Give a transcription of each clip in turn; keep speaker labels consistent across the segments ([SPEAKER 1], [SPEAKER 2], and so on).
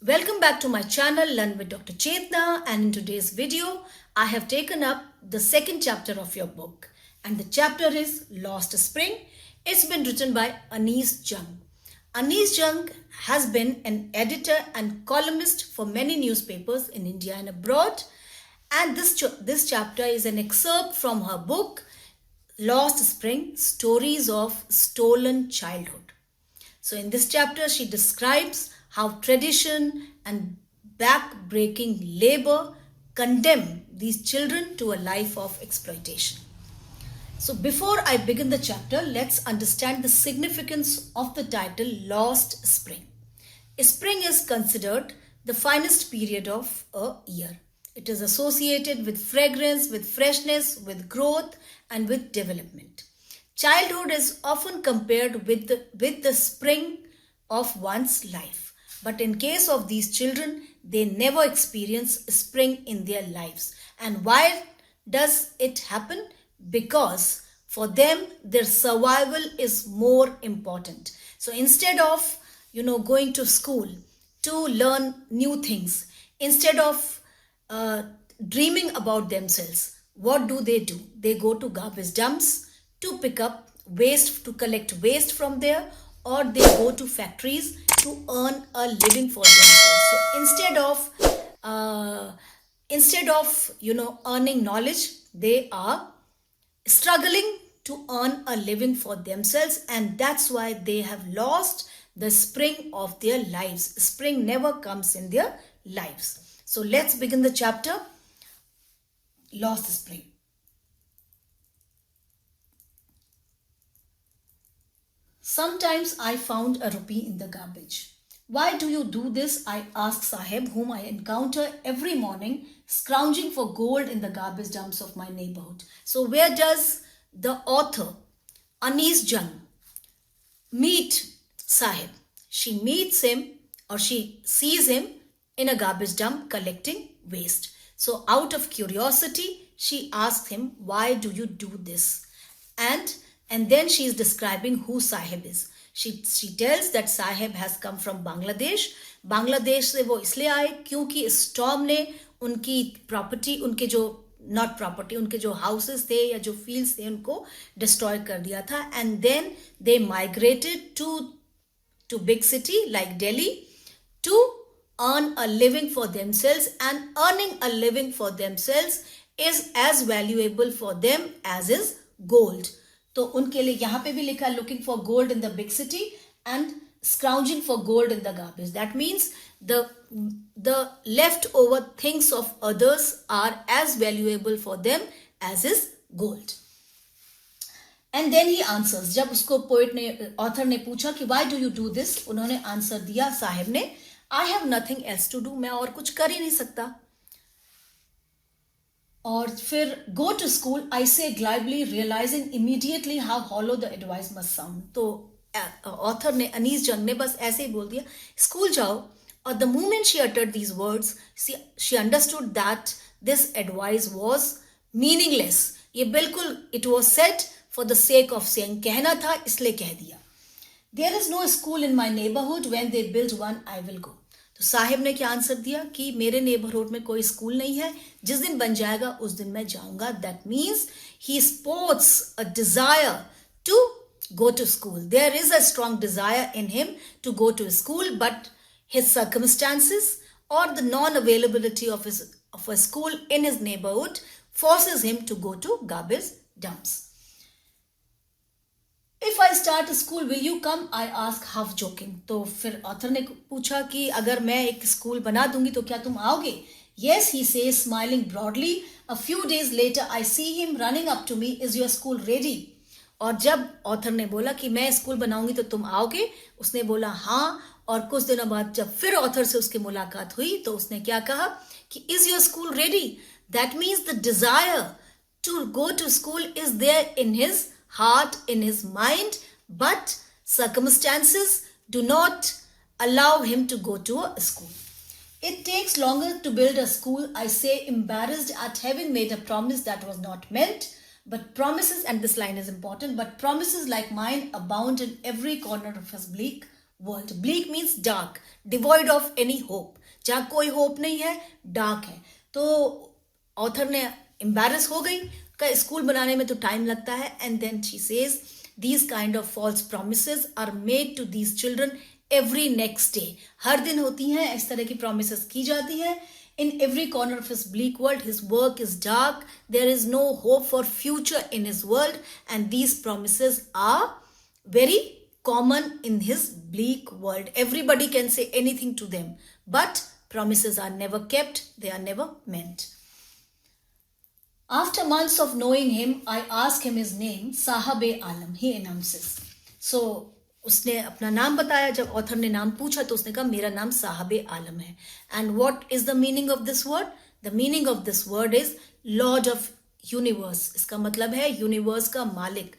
[SPEAKER 1] Welcome back to my channel Learn with Dr. Chetna, and in today's video I have taken up the second chapter of your book, and the chapter is Lost Spring. It's been written by Anees Jung. Anees Jung has been an editor and columnist for many newspapers in India and abroad, and this chapter is an excerpt from her book Lost Spring: Stories of Stolen Childhood. So in this chapter, she describes how tradition and back-breaking labor condemn these children to a life of exploitation. So before I begin the chapter, let's understand the significance of the title Lost Spring. Spring is considered the finest period of a year. It is associated with fragrance, with freshness, with growth, and with development. Childhood is often compared with the spring of one's life. But in case of these children, they never experience spring in their lives. And why does it happen? Because for them, their survival is more important. So instead of, going to school to learn new things, instead of dreaming about themselves, what do? They go to garbage dumps to pick up waste, to collect waste from there, or they go to factories to earn a living for themselves. So instead of earning knowledge, they are struggling to earn a living for themselves, and that's why they have lost the spring of their lives. Spring never comes in their lives. So let's begin the chapter Lost Spring. Sometimes I found a rupee in the garbage. Why do you do this? I asked Sahib, whom I encounter every morning, scrounging for gold in the garbage dumps of my neighborhood. So where does the author, Anees Jung, meet Sahib? She meets him, or she sees him in a garbage dump collecting waste. So out of curiosity, she asks him, why do you do this? And then she is describing who Sahib is. She tells that Sahib has come from Bangladesh. Bangladesh से वो इसलिए आए क्योंकि storm ने उनकी property, उनके जो not property, उनके जो हाउसेस थे या जो फील्ड्स थे उनको डिस्ट्रॉय कर दिया था. And then they migrated to big city like Delhi to earn a living for themselves, and earning a living for themselves is as valuable for them as is gold. तो उनके लिए यहाँ पे भी लिखा looking for gold in the big city and scrounging for gold in the garbage. That means the leftover things of others are as valuable for them as is gold. And then he answers. जब उसको poet ने, author ने पूछा कि why do you do this, उन्होंने answer दिया साहिब ने, I have nothing else to do. मैं और कुछ कर ही नहीं सकता. और फिर go to school, I say glibly, realizing immediately how hollow the advice must sound. तो ऑथर ने, अनीस जंग ने बस ऐसे ही बोल दिया स्कूल जाओ. और the moment she uttered these words, she understood that this advice was meaningless. ये बिल्कुल, it was said for the sake of saying, कहना था इसलिए कह दिया. There is no school in my neighborhood. When they build one, I will go. तो साहिब ने क्या आंसर दिया कि मेरे नेबरहुड में कोई स्कूल नहीं है, जिस दिन बन जाएगा उस दिन मैं जाऊंगा. That means he sports a desire to go to school. There is a strong desire in him to go to school, but his circumstances or the non-availability of a school in his neighborhood forces him to go to garbage dumps. If I start a school, will you come? I ask half joking. तो फिर author ने पूछा कि अगर मैं एक school बना दूंगी तो क्या तुम आओगे? Yes, he says, smiling broadly. A few days later, I see him running up to me. Is your school ready? और जब ऑथर ने बोला कि मैं स्कूल बनाऊंगी तो तुम आओगे, उसने बोला हाँ. और कुछ दिनों बाद जब फिर ऑथर से उसकी मुलाकात हुई तो उसने क्या कहा कि is your school ready? That means the desire to go to school is there in his heart, in his mind, but circumstances do not allow him to go to a school. It takes longer to build a school, I say, embarrassed at having made a promise that was not meant. But promises, and this line is important, but promises like mine abound in every corner of his bleak world. Bleak means dark, devoid of any hope. जहां कोई hope नहीं है, dark है. तो author ने embarrass हो गई का स्कूल बनाने में तो टाइम लगता है. And then she says these kind of false promises are made to these children every next day. हर दिन होती हैं इस तरह की promises की जाती हैं. In every corner of his bleak world, his work is dark. There is no hope for future in his world, and these promises are very common in his bleak world. Everybody can say anything to them, but promises are never kept. They are never meant. After months of knowing him, I asked him his name, Sahab-e-Alam, he announces. So, उसने अपना नाम बताया. जब author ने नाम पूछा तो उसने कहा मेरा नाम साहब-ए-आलम है. And what is the meaning of this word? The meaning of this word is Lord of Universe. इसका मतलब है यूनिवर्स का मालिक.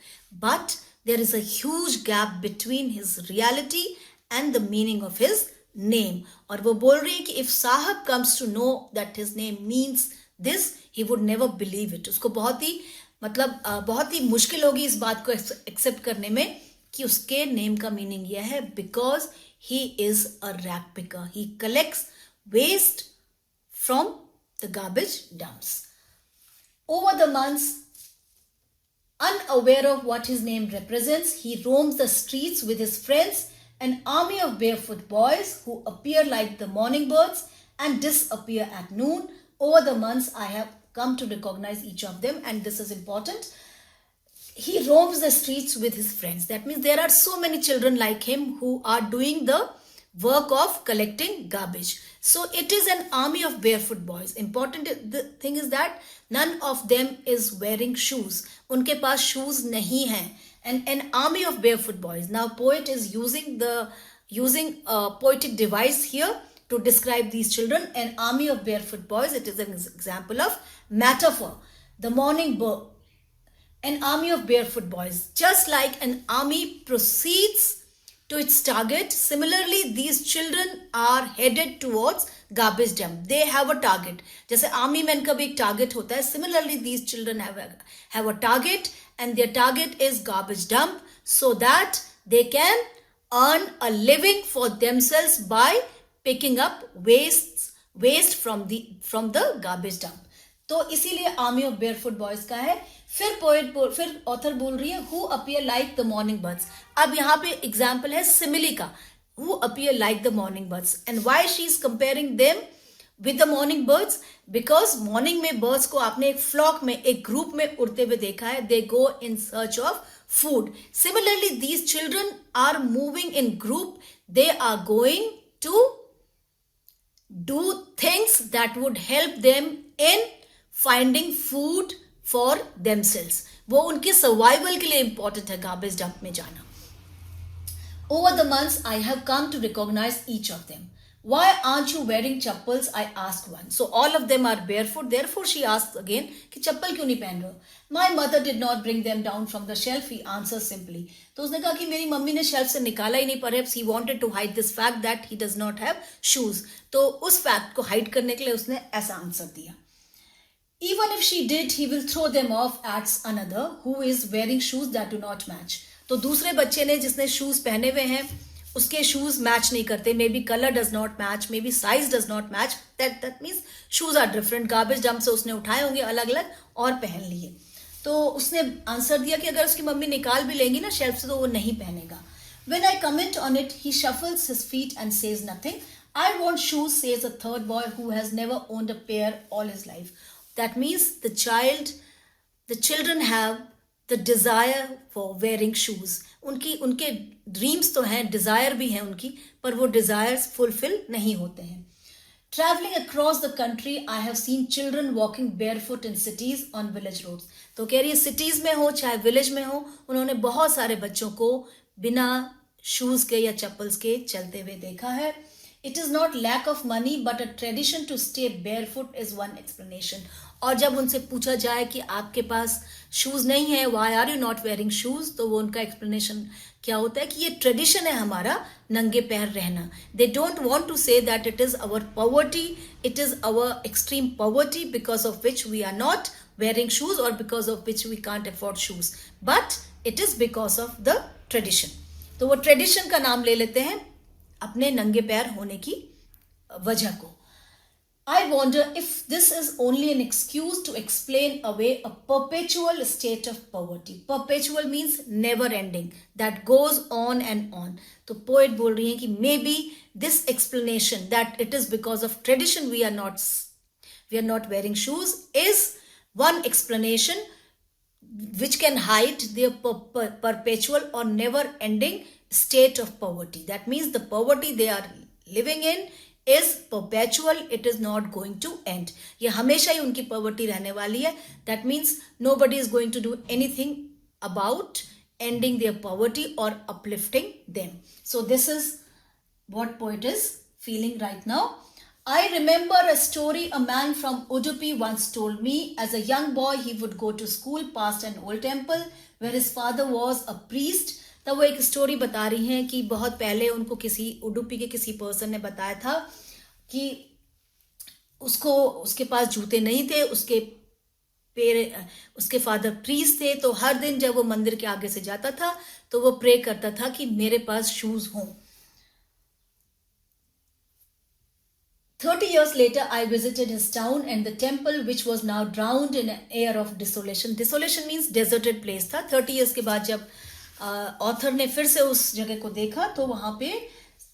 [SPEAKER 1] But there is a huge gap between his reality and the meaning of his name. और वो बोल रही है कि if साहब comes to know that his name means this, he would never believe it. उसको बहुत ही मुश्किल होगी इस बात को एक्सेप्ट करने में कि उसके नेम का मीनिंग यह है because he is a rag picker. He collects waste from the garbage dumps. Over the months, unaware of what his name represents, he roams the streets with his friends, an army of barefoot boys who appear like the morning birds and disappear at noon. Over the months, I have come to recognize each of them, and this is important. He roams the streets with his friends. That means there are so many children like him who are doing the work of collecting garbage. So it is an army of barefoot boys. Important the thing is that none of them is wearing shoes. उनके पास shoes नहीं हैं. And an army of barefoot boys. Now poet is using a poetic device here to describe these children. An army of barefoot boys. It is an example of metaphor. The morning bird. An army of barefoot boys. Just like an army proceeds to its target, similarly these children are headed towards garbage dump. They have a target. जैसे army men का भी एक target होता है. Similarly these children have a target, and their target is garbage dump, so that they can earn a living for themselves by picking up waste from the garbage dump. तो इसीलिए army of barefoot boys का है. फिर author बोल रही है who appear like the morning birds. अब यहाँ पे एग्जाम्पल है सिमिली का, who appear like the morning birds. And why she is comparing them with the morning birds? Because morning में बर्ड्स को आपने एक फ्लॉक में, एक ग्रुप में उड़ते हुए देखा है. They go in search of food. Similarly these children are moving in group. They are going to do things that would help them in finding food for themselves. वो उनके सर्वाइवल के लिए इंपॉर्टेंट है गार्बेज डंप में जाना. Over the months, I have come to recognize each of them. Why aren't you wearing chappals? I asked one. So all of them are barefoot. Therefore, she asked again कि चप्पल क्यों नहीं पहन रहे हो? My mother did not bring them down from the shelf. He answers simply. तो उसने कहा कि मेरी मम्मी ने शेल्फ से निकाला ही नहीं. Perhaps he wanted to hide this fact that he does not have shoes. तो उस फैक्ट को हाइड करने के लिए उसने ऐसा आंसर दिया. Even if she did, he will throw them off, adds another who is wearing shoes that do not match. तो दूसरे बच्चे ने जिसने शूज पहने हुए हैं उसके शूज मैच नहीं करते. Maybe colour does not match, maybe size does not match. That means shoes are different. Garbage dump से उसने उठाए होंगे अलग अलग और पहन लिए. तो उसने आंसर दिया कि अगर उसकी मम्मी निकाल भी लेंगी ना शेल्फ से तो वो नहीं पहनेगा. When I comment on it, he shuffles his feet and says nothing. I want shoes, says a third boy who has never owned a pair all his life. That means the children have the desire for wearing shoes. उनके dreams तो हैं, Dzire भी हैं उनकी, पर वो desires fulfil नहीं होते हैं. Traveling across the country, I have seen children walking barefoot in cities on village roads. तो कह रही है सिटीज में हो चाहे विलेज में हो, उन्होंने बहुत सारे बच्चों को बिना शूज के या चप्पल्स के चलते हुए देखा है. It is not lack of money, but a tradition to stay barefoot is one explanation. और जब उनसे पूछा जाए कि आपके पास शूज नहीं है, why are you not wearing shoes, तो वो उनका एक्सप्लेनेशन क्या होता है कि ये ट्रेडिशन है हमारा नंगे पैर रहना. They don't want to say that it is our poverty, it is our extreme poverty because of which we are not wearing shoes or because of which we can't afford shoes, but it is because of the tradition. तो वो tradition का नाम ले लेते हैं अपने नंगे पैर होने की वजह को. I wonder if this is only an excuse to explain away a perpetual state of poverty. Perpetual means never ending, that goes on and on. तो poet बोल रही हैं कि maybe this explanation that it is because of tradition we are not wearing shoes is one explanation which can hide their perpetual or never ending state of poverty. That means the poverty they are living in is perpetual, it is not going to end. ये हमेशा ही उनकी poverty रहने वाली है. That means nobody is going to do anything about ending their poverty or uplifting them. So this is what poet is feeling right now. I remember a story a man from Udupi once told me. As a young boy, he would go to school past an old temple where his father was a priest. तब वो एक story बता रही हैं कि बहुत पहले उनको किसी उडुपी के किसी पर्सन ने बताया था कि उसके पास जूते नहीं थे, उसके फादर प्रीस्ट थे, तो हर दिन जब वो मंदिर के आगे से जाता था तो वो प्रे करता था कि मेरे पास शूज हों. 30 years later, I visited his town and the temple which was now drowned in an air of desolation. Desolation means deserted place था. 30 years के बाद जब ऑथर ने फिर से उस जगह को देखा तो वहां पे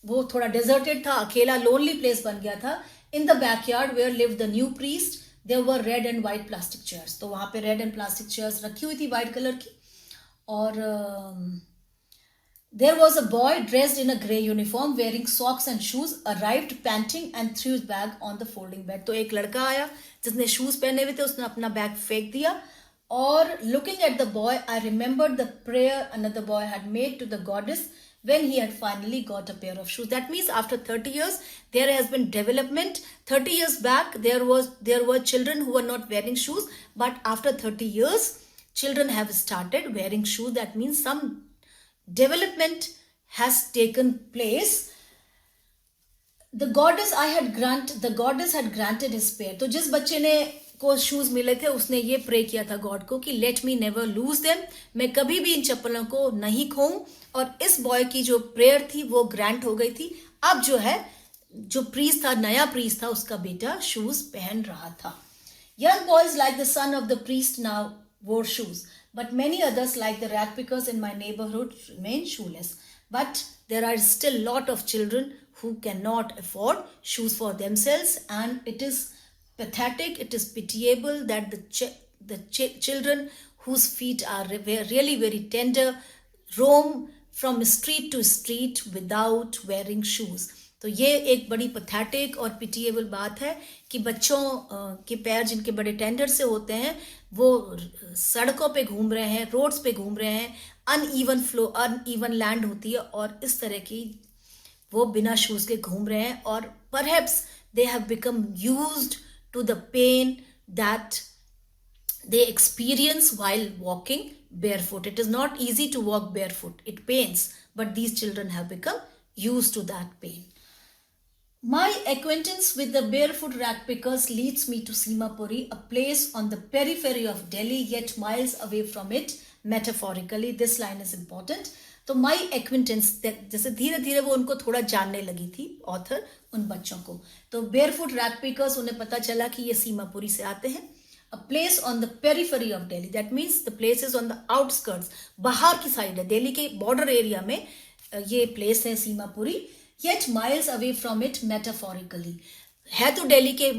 [SPEAKER 1] वो थोड़ा डेजर्टेड था, अकेला लोनली प्लेस बन गया था. In the backyard where live the new priest there were red and white plastic chairs. तो वहां पे रेड एंड प्लास्टिक चेयर्स रखी हुई थी व्हाइट कलर की. और there was a boy dressed in a grey uniform wearing socks and shoes arrived panting and threw his bag on the folding bed. तो एक लड़का आया जिसने शूज पहने हुए थे, उसने अपना बैग फेंक दिया. Or looking at the boy, I remembered the prayer another boy had made to the goddess when he had finally got a pair of shoes. That means after 30 years, there has been development. 30 years back, there were children who were not wearing shoes, but after 30 years, children have started wearing shoes. That means some development has taken place. The goddess had granted his prayer. तो जिस बच्चे ने को shoes मिले थे उसने ये pray किया था गॉड को कि let me never lose them, मैं कभी भी इन चप्पलों को नहीं खोऊं. और इस बॉय की जो प्रेयर थी वो ग्रांट हो गई थी. अब जो प्रीस्ट था, नया प्रीस्ट था, उसका बेटा शूज पहन रहा था. Young boys like the son of the priest now wore shoes, but many others like the rat pickers in my neighborhood remain shoeless. But there are still lot of children who cannot afford shoes for themselves, and it is pathetic, it is pitiable that the children whose feet are really very tender roam from street to street without wearing shoes. तो ये एक बड़ी pathetic और pitiable बात है कि बच्चों के पैर जिनके बड़े टेंडर से होते हैं वो सड़कों पे घूम रहे हैं, रोड्स पे घूम रहे हैं, अनइवन लैंड होती है और इस तरह की वो बिना शूज के घूम रहे हैं. और perhaps they have become used to the pain that they experience while walking barefoot. It is not easy to walk barefoot. It pains, but these children have become used to that pain. My acquaintance with the barefoot rat pickers leads me to Simapuri, a place on the periphery of Delhi, yet miles away from it, metaphorically. This line is important. तो माई acquaintance, जैसे धीरे धीरे वो उनको थोड़ा जानने लगी थी ऑथर उन बच्चों को. तो बेयरफुट रैट पिकर्स, उन्हें पता चला कि ये सीमापुरी से आते हैं. A place on the periphery of Delhi, that means the place is on the outskirts, बाहर की साइड है, दिल्ली के बॉर्डर एरिया में ये प्लेस है Seemapuri. Yet miles away from it metaphorically, है तो दिल्ली के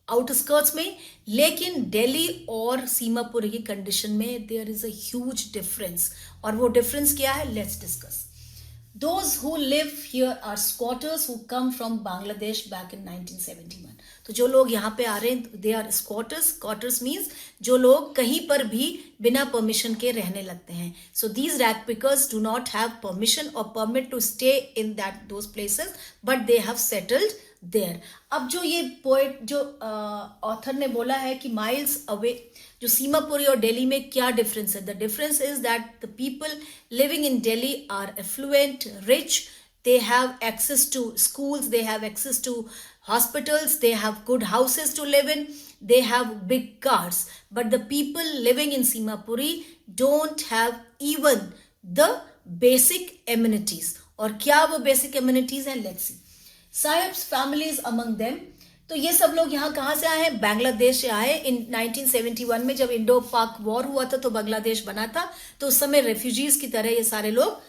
[SPEAKER 1] आउटस्कर्ट्स में, लेकिन दिल्ली और सीमापुरी की कंडीशन में there is a huge difference. और वो डिफरेंस क्या है, let's discuss. Those who live here are squatters who come from Bangladesh back in 1971. तो जो लोग यहाँ पे आ रहे हैं they are squatters. Squatters means जो लोग कहीं पर भी बिना परमिशन के रहने लगते हैं. So these rat pickers do not have permission or permit to stay in those places, but they have settled there. अब जो ये पोएट जो ऑथर ने बोला है कि माइल्स अवे, जो सीमापुरी और दिल्ली में क्या डिफरेंस है. The difference is that the people living in Delhi are affluent, rich, they have access to schools, they have access to hospitals, they have good houses to live in, they have big cars. But the people living in Simapuri don't have even the basic amenities. और क्या वो basic immunities हैं, let's see. Sahibs families among them. तो ये सब लोग यहाँ कहाँ से आए हैं? बांग्लादेश से आए. इन 1971 में जब इंडो पाक वॉर हुआ था तो बांग्लादेश बना था, तो उस समय रेफ्यूजीज की तरह ये सारे लोग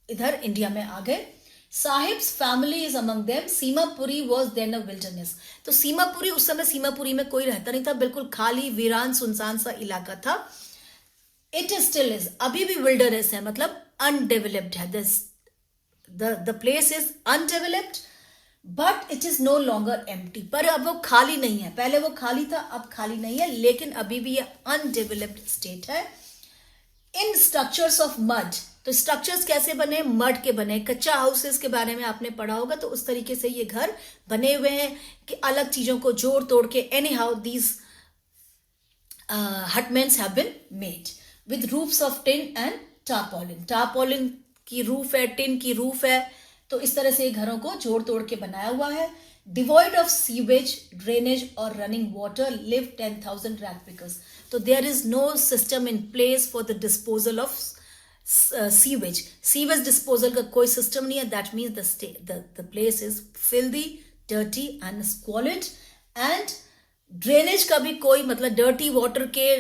[SPEAKER 1] इधर इंडिया में आ गए. Saheb's family is among them. Seemapuri was then a wilderness. तो सीमापुरी, उस समय सीमापुरी में कोई रहता नहीं था, बिल्कुल खाली वीरान सुनसान सा इलाका था. इट स्टिल इज, अभी भी विल्डरनेस है, मतलब अनडेवलप्ड है. The place is undeveloped but it is no longer empty. पर अब वो खाली नहीं है. पहले वो खाली था, अब खाली नहीं है, लेकिन अभी भी ये अनडेवलप्ड स्टेट है. इन स्ट्रक्चर्स ऑफ मड. तो स्ट्रक्चर्स कैसे बने? मड के बने. कच्चा हाउसेस के बारे में आपने पढ़ा होगा, तो उस तरीके से ये घर बने हुए हैं कि अलग चीजों को जोड़ तोड़ के. Anyhow these hutments have been made with roofs of tin and tarpaulin. Tarpaulin की रूफ है, टिन की रूफ है. तो इस तरह से घरों को जोड़ तोड़ के बनाया हुआ है. डिवॉइड ऑफ सीवेज, ड्रेनेज और running water live 10,000 rag pickers. तो there is no system in place for the disposal of sewage. Sewage disposal का कोई सिस्टम नहीं है. That means the place is filthy, dirty and squalid. And drainage का भी कोई, मतलब डर्टी वाटर के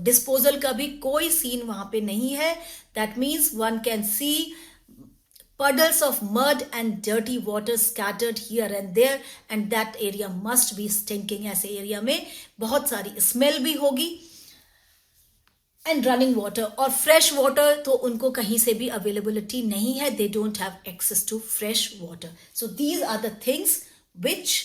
[SPEAKER 1] डिस्पोजल का भी कोई सीन वहां पे नहीं है. That means one can see puddles of mud and dirty water scattered here and there, and that area must be stinking. ऐसे एरिया में बहुत सारी स्मेल भी होगी. एंड रनिंग वाटर, और फ्रेश वाटर तो उनको कहीं से भी अवेलेबिलिटी नहीं है. They don't have access to fresh water. So these are the things which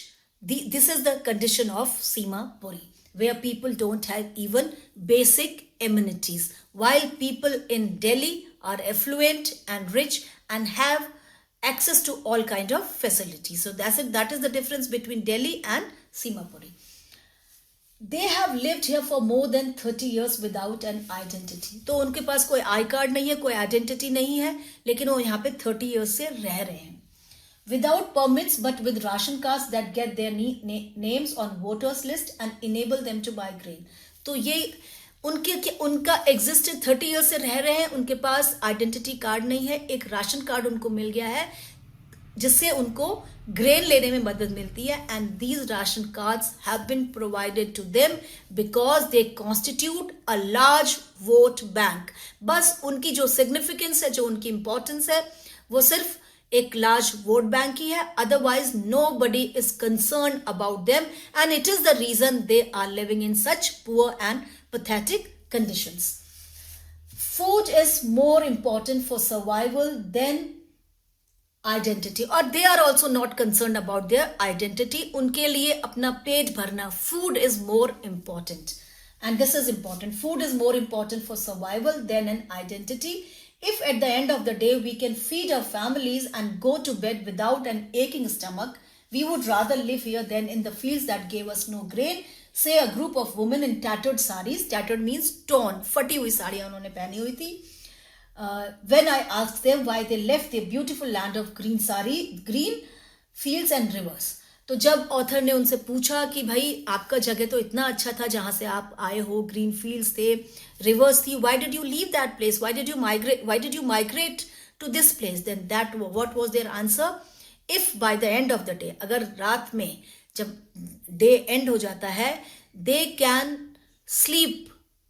[SPEAKER 1] this is the condition of Simapuri, where people don't have even basic amenities, while people in Delhi are affluent and rich and have access to all kind of facilities. So that's it. That is the difference between Delhi and Simapuri. They have lived here for more than 30 years without an identity. तो उनके पास कोई I card नहीं है, कोई identity नहीं है, लेकिन वो यहाँ पे 30 years से रह रहे हैं. Without permits but with ration cards that get their names on voters list and enable them to buy grain. तो ये उनका एग्जिस्टेंस 30 ईयर्स से रह रहे हैं. उनके पास आइडेंटिटी कार्ड नहीं है, एक राशन कार्ड उनको मिल गया है जिससे उनको ग्रेन लेने में मदद मिलती है. And these ration cards have been provided to them because they constitute a large vote bank. बस उनकी जो सिग्निफिकेंस है, जो उनकी इंपॉर्टेंस है, वो सिर्फ एक लार्ज वोट बैंक ही है. Otherwise nobody is concern about them, and it is the reason they are living in such poor and pathetic conditions. Food is more important for survival than identity, or they are also not concerned about their identity. उनके लिए अपना पेट भरना, food is more important, and this is important. Food is more important for survival than an identity. If at the end of the day we can feed our families and go to bed without an aching stomach, we would rather live here than in the fields that gave us no grain. Say a group of women in tattered saris. Tattered means torn, फटी हुई साड़ियां उन्होंने पहनी हुई थी. When I asked them why they left their beautiful land of green fields and rivers. तो जब author ने उनसे पूछा कि भाई आपका जगह तो इतना अच्छा था जहां से आप आए हो, ग्रीन फील्ड्स थे, रिवर्स थी, why did you leave that place? Why did you migrate to this place? Then what was their answer? If by the end of the day, अगर रात में जब डे एंड हो जाता है, they can sleep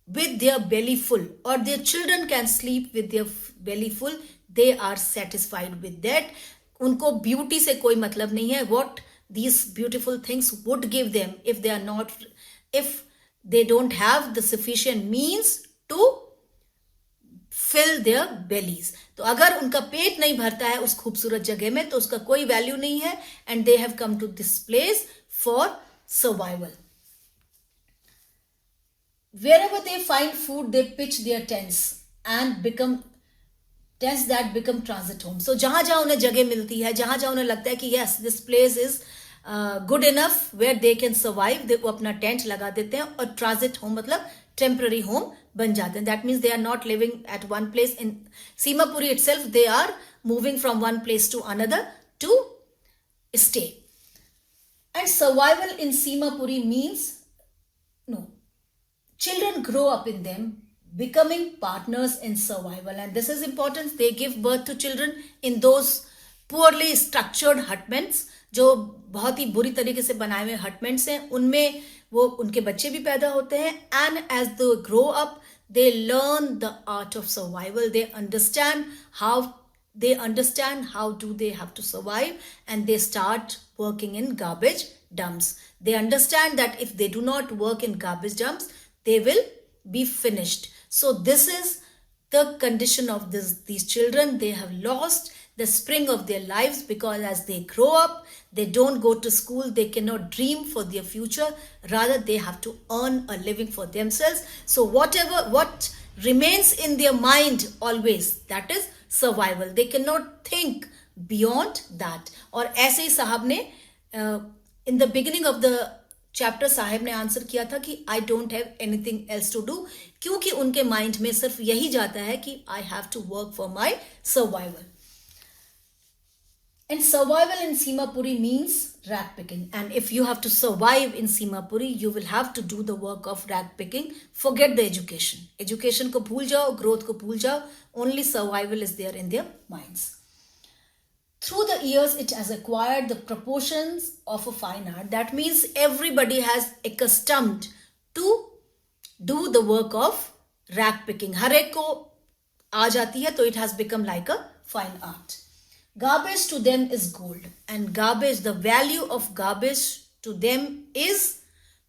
[SPEAKER 1] with their belly full, और their children can sleep with their belly full, they are satisfied with that. उनको beauty से कोई मतलब नहीं है. What these beautiful things would give them if they don't have the sufficient means to fill their bellies. तो अगर उनका पेट नहीं भरता है उस खूबसूरत जगह में, तो उसका कोई वैल्यू नहीं है. And they have come to this place for survival. Wherever they find food, they pitch their tents and become tents that become transit homes. So जहां जहां उन्हें जगह मिलती है, जहां जहां उन्हें लगता है कि yes, this place is good enough where they can survive, वो अपना टेंट लगा देते हैं और ट्रांजिट होम मतलब टेम्पररी होम बन जाते हैं. That means they are not living at one place. In Simapuri itself, they are moving from one place to another to stay. And survival in Simapuri means, no, children grow up in them becoming partners in survival. And this is important. They give birth to children in those poorly structured hutments, जो बहुत ही बुरी तरीके से बनाए हुए hutments हैं, उनमें वो उनके बच्चे भी पैदा होते हैं. And as they grow up they learn the art of survival. They understand how do they have to survive, and they start working in garbage dumps. They understand that if they do not work in garbage dumps, they will be finished. So this is the condition of these children. They have lost the spring of their lives because as they grow up, they don't go to school, they cannot dream for their future. Rather, they have to earn a living for themselves. So what remains in their mind always, that is survival. They cannot think beyond that. और ऐसे ही साहब ने in the beginning of the chapter Saheb ने answer किया था कि I don't have anything else to do, क्योंकि उनके माइंड में सिर्फ यही जाता है कि I have to work for my survival. And survival in Simapuri means rag picking. And if you have to survive in Simapuri, you will have to do the work of rag picking. Forget the education. Education को भूल जाओ, growth को भूल जाओ. Only survival is there in their minds. Through the years, it has acquired the proportions of a fine art. That means everybody has accustomed to do the work of rag picking. हर एक को आ जाती है, तो it has become like a fine art. Garbage to them is gold, and garbage, the value of garbage to them is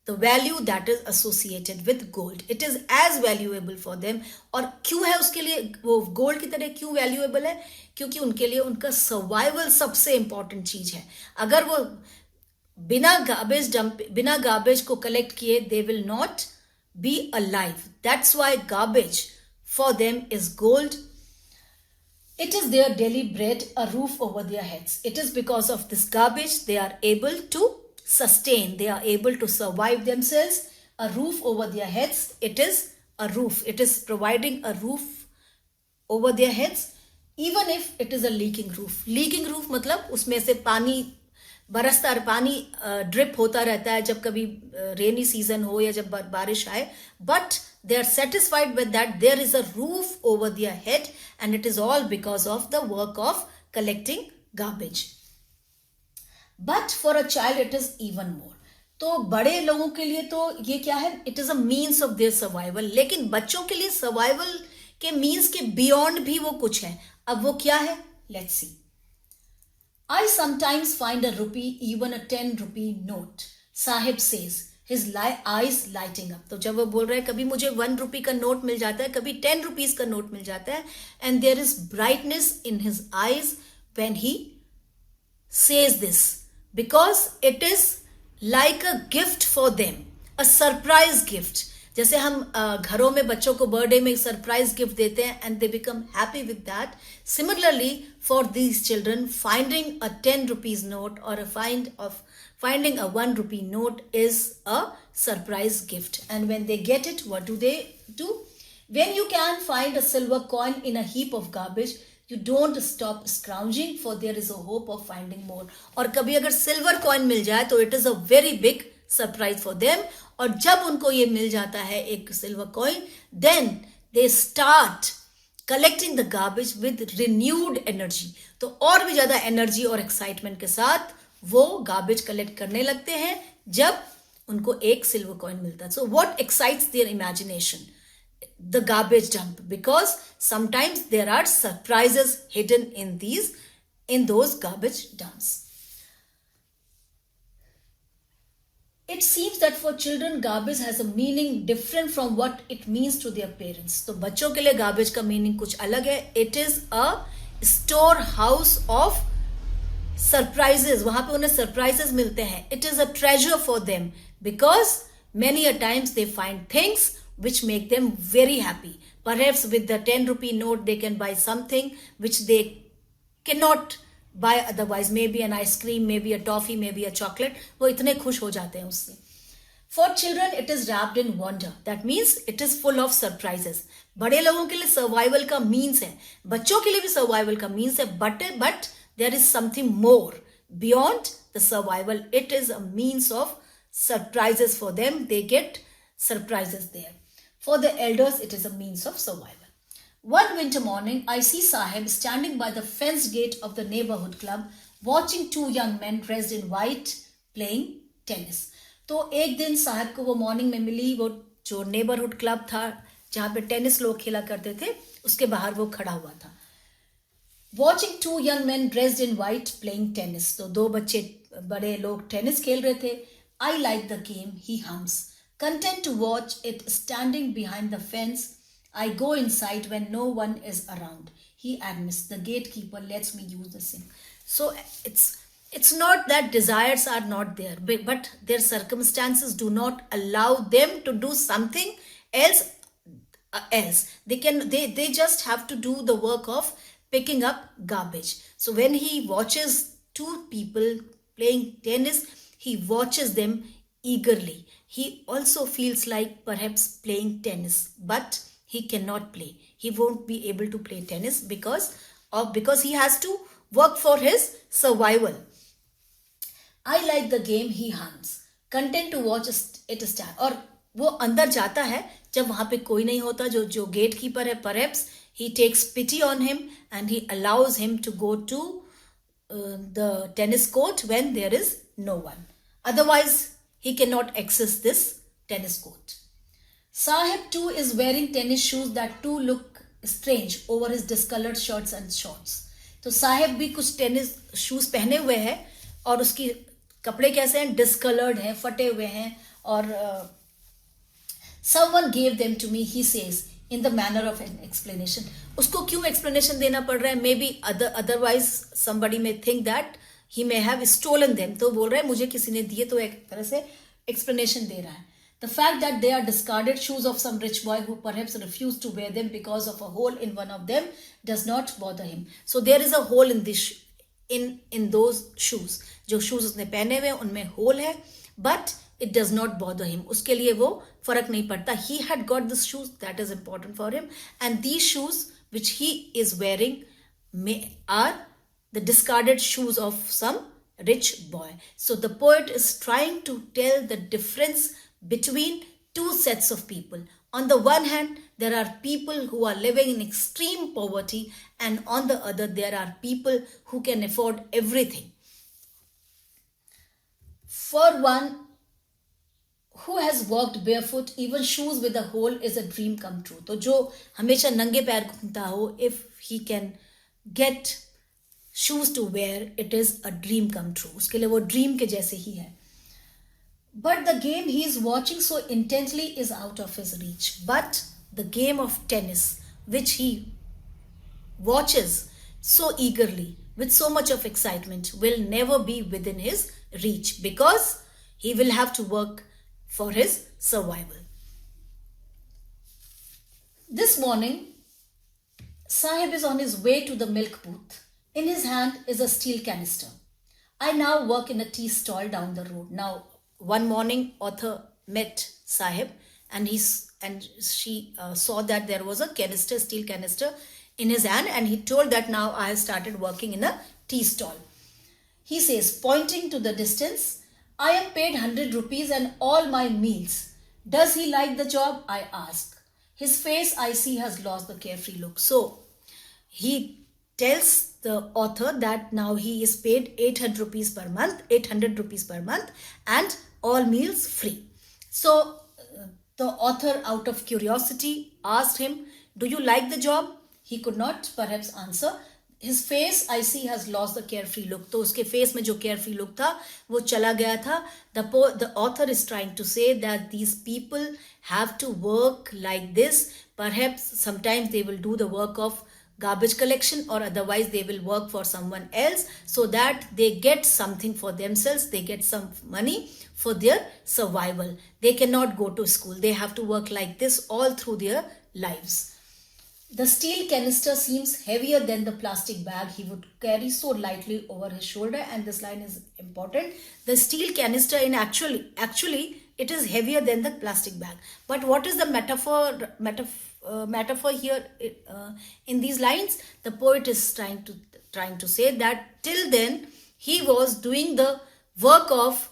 [SPEAKER 1] the value that is associated with gold. It is as valuable for them. और क्यों है उसके लिए वो gold की तरह क्यों valuable है? क्योंकि उनके लिए उनका सर्वाइवल सबसे इंपॉर्टेंट चीज है. अगर वो बिना गार्बेज को कलेक्ट किए, they will not be alive. That's why garbage for them is gold. It is their daily bread, a roof over their heads. It is because of this garbage they are able to sustain. They are able to survive themselves. A roof over their heads. It is a roof. It is providing a roof over their heads. Even if it is a leaking roof. Leaking roof मतलब उसमें से पानी बरसता पानी drip होता रहता है जब कभी रेनी सीजन हो या जब बारिश आए. But they are satisfied with that. There is a roof over their head, and it is all because of the work of collecting garbage. But for a child it is even more. तो बड़े लोगों के लिए तो ये क्या है? It is a means of their survival. लेकिन बच्चों के लिए survival के means के beyond भी वो कुछ है. अब वो क्या है? Let's see. I sometimes find a rupee, even a 10 rupee note. Sahib says, his eyes lighting up. तो जब वो बोल रहे हैं कभी मुझे 1 रुपी का नोट मिल जाता है, कभी 10 रुपीज का नोट मिल जाता है, and there is brightness in his eyes when he says this, because it is like a gift for them, a surprise gift. जैसे हम घरों में बच्चों को बर्थडे में सरप्राइज गिफ्ट देते हैं and they become happy with that. Similarly, for these children, finding a 10 rupees note or finding a 1 rupee note is a surprise gift. And when they get it, what do they do? When you can find a silver coin in a heap of garbage, you don't stop scrounging, for there is a hope of finding more. और कभी अगर silver coin मिल जाए तो it is a very big surprise for them. और जब उनको ये मिल जाता है एक silver coin, then they start collecting the garbage with renewed energy. तो और भी ज्यादा एनर्जी और एक्साइटमेंट के साथ वो गार्बेज कलेक्ट करने लगते हैं जब उनको एक सिल्वर कॉइन मिलता है. So what excites there imagination? The garbage dump, because sometimes there are surprises hidden in those garbage dumps. It seems that for children garbage has a meaning different from what it means to their parents. तो बच्चों के लिए garbage का meaning कुछ अलग है. It is a storehouse of surprises. वहां पे उन्हें surprises मिलते हैं. It is a treasure for them because many a times they find things which make them very happy. Perhaps with the 10 rupee note they can buy something which they cannot buy otherwise. Maybe an ice cream, maybe a toffee, maybe a chocolate. वो इतने खुश हो जाते हैं उससे. For children it is wrapped in wonder. That means it is full of surprises. बड़े लोगों के लिए survival का means है, बच्चों के लिए भी survival का means है, but there is something more beyond the survival. It is a means of surprises for them. They get surprises there. For the elders, it is a means of survival. One winter morning, I see Sahib standing by the fenced gate of the neighborhood club, watching two young men dressed in white playing tennis. तो एक दिन साहब को वो morning में मिली, वो जो neighbourhood club था जहाँ पे टेनिस लोग खेला करते थे, उसके बाहर वो खड़ा हुआ था. Watching two young men dressed in white playing tennis. तो दो बच्चे बड़े लोग टेनिस खेल रहे थे. I like the game, he hums. Content to watch it standing behind the fence, I go inside when no one is around. He admits. The gatekeeper lets me use the sink. So it's not that desires are not there, but their circumstances do not allow them to do something else. They just have to do the work of picking up garbage. So when he watches two people playing tennis, he watches them eagerly. He also feels like perhaps playing tennis, but he cannot play. He won't be able to play tennis because he has to work for his survival. I like the game, he hums, content to watch it stand. और वो अंदर जाता है जब वहां पे कोई नहीं होता. जो गेट कीपर है, perhaps he takes pity on him and he allows him to go to the tennis court when there is no one. Otherwise, he cannot access this tennis court. Sahib too is wearing tennis shoes that too look strange over his discolored shirts and shorts. तो साहिब भी कुछ tennis shoes पहने हुए हैं और उसकी कपड़े कैसे हैं, डिस्कलर्ड हैं, फटे हुए हैं. और someone gave them to me, he says, in the manner of an explanation. उसको क्यों explanation देना पड़ रहा है? Maybe otherwise somebody may think that he may have stolen them. तो बोल रहा है मुझे किसी ने दिए, तो एक तरह से explanation दे रहा है. The fact that they are discarded shoes of some rich boy who perhaps refused to wear them because of a hole in one of them does not bother him. So there is a hole in this in those shoes. जो shoes उसने पहने हुए उनमें hole है, but it does not bother him. उसके लिए वो फर्क नहीं पड़ता. He had got this shoes, that is important for him, and these shoes which he is wearing are the discarded shoes of some rich boy. So the poet is trying to tell the difference between two sets of people. On the one hand, there are people who are living in extreme poverty, and on the other, there are people who can afford everything. For one who has walked barefoot, even shoes with a hole is a dream come true. तो जो हमेशा नंगे पैर घूमता हो, if he can get shoes to wear, it is a dream come true. उसके लिए वो dream के जैसे ही है. But the game he is watching so intently is out of his reach. But the game of tennis, which he watches so eagerly, with so much of excitement, will never be within his reach because he will have to work for his survival. This morning, Sahib is on his way to the milk booth. In his hand is a steel canister. I now work in a tea stall down the road. Now, one morning, author met Sahib and she saw that there was a steel canister in his hand, and he told that now I have started working in a tea stall. He says, pointing to the distance, I am paid 100 rupees and all my meals. Does he like the job? I ask. His face I see has lost the carefree look. So he tells the author that now he is paid 800 rupees per month, and all meals free. So the author, out of curiosity, asked him, do you like the job? He could not perhaps answer. His face I see has lost the carefree look. तो उसके face में जो carefree look था वो चला गया था. The author is trying to say that these people have to work like this. Perhaps sometimes they will do the work of garbage collection, or otherwise they will work for someone else so that they get something for themselves, they get some money for their survival. They cannot go to school. They have to work like this all through their lives. The steel canister seems heavier than the plastic bag he would carry so lightly over his shoulder, and this line is important. The steel canister in actually it is heavier than the plastic bag. But what is the metaphor here in these lines? The poet is trying to say that till then he was doing the work of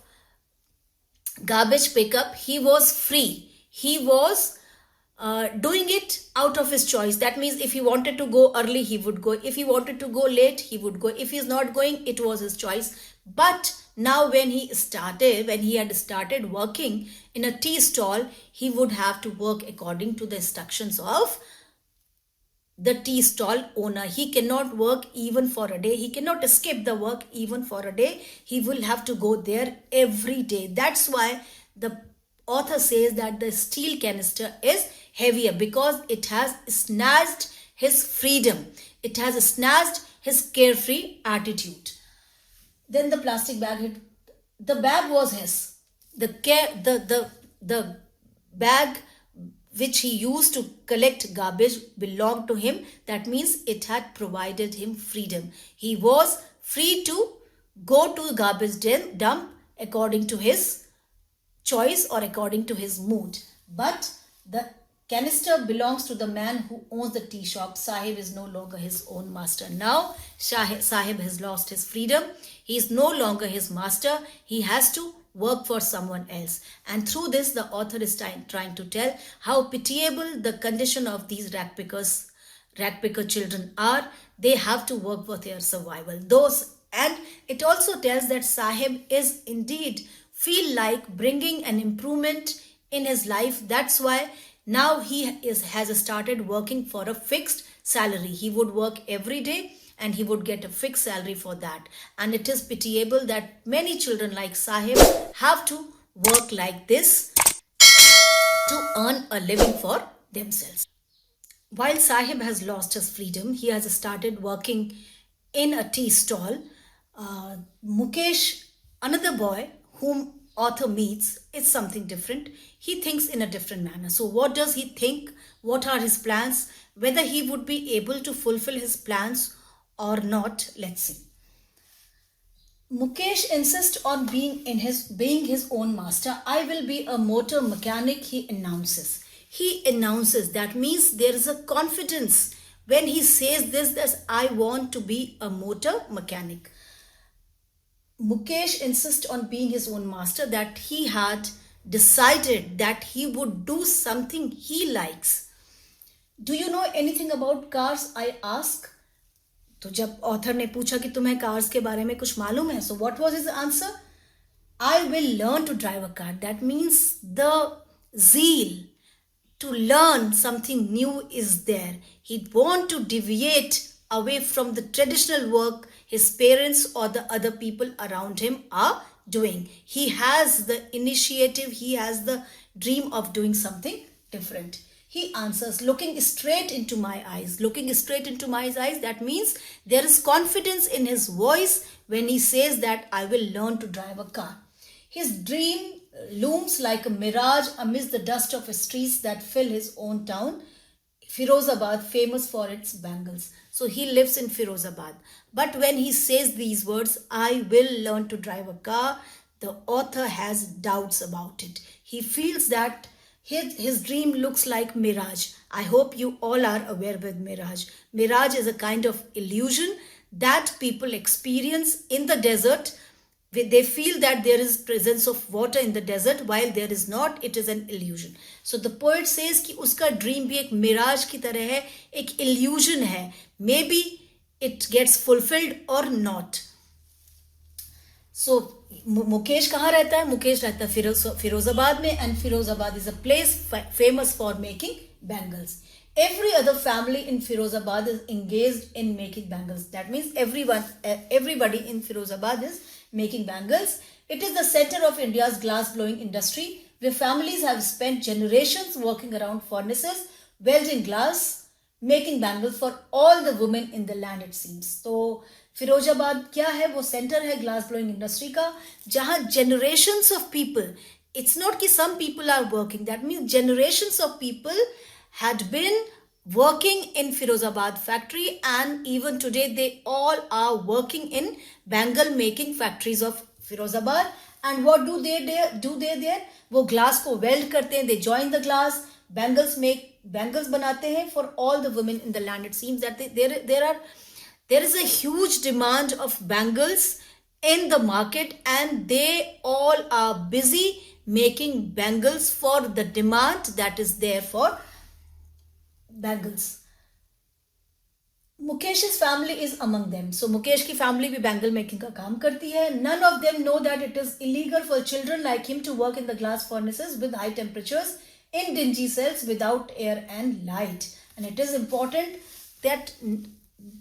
[SPEAKER 1] garbage pickup. He was free. He was doing it out of his choice. That means if he wanted to go early, he would go. If he wanted to go late, he would go. If he's not going, it was his choice. But now when he had started working in a tea stall, he would have to work according to the instructions of the tea stall owner. He cannot work even for a day. He cannot escape the work even for a day. He will have to go there every day. That's why the author says that the steel canister is heavier, because it has snatched his freedom. It has snatched his carefree attitude. Then the plastic bag hit. The bag was his. The bag which he used to collect garbage belonged to him. That means it had provided him freedom. He was free to go to the garbage dump according to his choice or according to his mood. But the canister belongs to the man who owns the tea shop. Sahib is no longer his own master. Now Sahib has lost his freedom. He is no longer his master. He has to work for someone else. And through this, the author is trying to tell how pitiable the condition of these ragpicker children are. They have to work for their survival. And it also tells that Sahib is indeed feel like bringing an improvement in his life. That's why now he has started working for a fixed salary. He would work every day and he would get a fixed salary for that. And it is pitiable that many children like Sahib have to work like this to earn a living for themselves. While Sahib has lost his freedom, he has started working in a tea stall. Mukesh, another boy whom author meets, is something different. He thinks in a different manner. So what does he think? What are his plans? Whether he would be able to fulfill his plans or not, let's see. Mukesh insists on being his own master. I will be a motor mechanic, he announces. That means there is a confidence when he says this, that I want to be a motor mechanic. Mukesh insists on being his own master, that he had decided that he would do something he likes. Do you know anything about cars? I ask. तो जब author ने पूछा कि तुम्हें cars के बारे में कुछ मालूम है, so what was his answer? I will learn to drive a car. That means the zeal to learn something new is there. He'd want to deviate away from the traditional work his parents or the other people around him are doing. He has the initiative, he has the dream of doing something different. He answers, looking straight into my eyes. Looking straight into my eyes, that means there is confidence in his voice when he says that I will learn to drive a car. His dream looms like a mirage amidst the dust of streets that fill his own town, Firozabad, famous for its bangles. So he lives in Firozabad. But when he says these words, I will learn to drive a car, the author has doubts about it. He feels that his dream looks like mirage. I hope you all are aware with mirage. Mirage is a kind of illusion that people experience in the desert. They feel that there is presence of water in the desert, while there is not. It is an illusion. So the poet says कि उसका dream भी एक mirage की तरह है, एक illusion है. Maybe it gets fulfilled or not. So Mukesh कहाँ रहता है? मुकेश रहता है फिरोजाबाद में, and Firozabad is a place famous for making bangles. Every other family in Firozabad is engaged in making bangles. That means everybody in Firozabad is making bangles. It is the center of India's glass blowing industry, where families have spent generations working around furnaces, welding glass, making bangles for all the women in the land, it seems. So Firozabad क्या है? वो centre है glass blowing industry का, जहां generations of people, it's not कि some people are working, that means generations of people had been working in Firozabad factory, and even today they all are working in bangle making factories of Firozabad. And what do they there? वो glass को weld करते हैं, they join the glass, bangles बनाते हैं for all the women in the land. It seems that there is a huge demand of bangles in the market, and they all are busy making bangles for the demand that is there for bangles. Mukesh's family is among them. So Mukesh की family भी bangle making का काम करती है. None of them know that it is illegal for children like him to work in the glass furnaces with high temperatures in dingy cells without air and light. And it is important that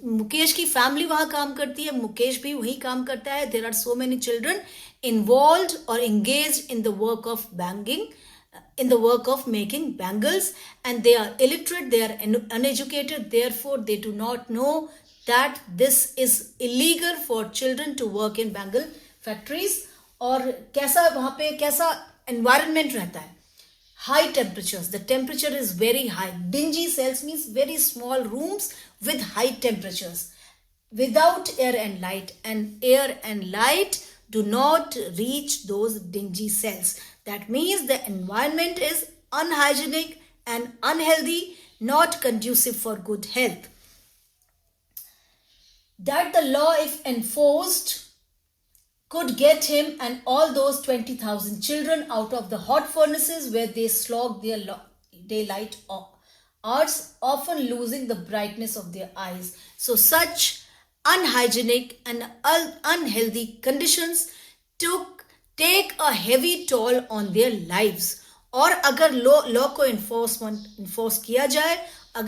[SPEAKER 1] Mukesh की family वहां काम करती है, मुकेश भी वही काम करता है. There are so many children involved और engaged in the work of banging, in the work of making bangles, and they are illiterate, they are uneducated, therefore they do not know that this is illegal for children to work in bangle factories. और कैसा वहां पे कैसा environment रहता है, high temperatures, the temperature is very high. Dingy cells means very small rooms with high temperatures without air and light, and air and light do not reach those dingy cells. That means the environment is unhygienic and unhealthy, not conducive for good health. That the law, if enforced, could get him and all those 20,000 children out of the hot furnaces where they slog their daylight hours, often losing the brightness of their eyes. So such unhygienic and unhealthy conditions take a heavy toll on their lives. और अगर law को enforce किया जाए,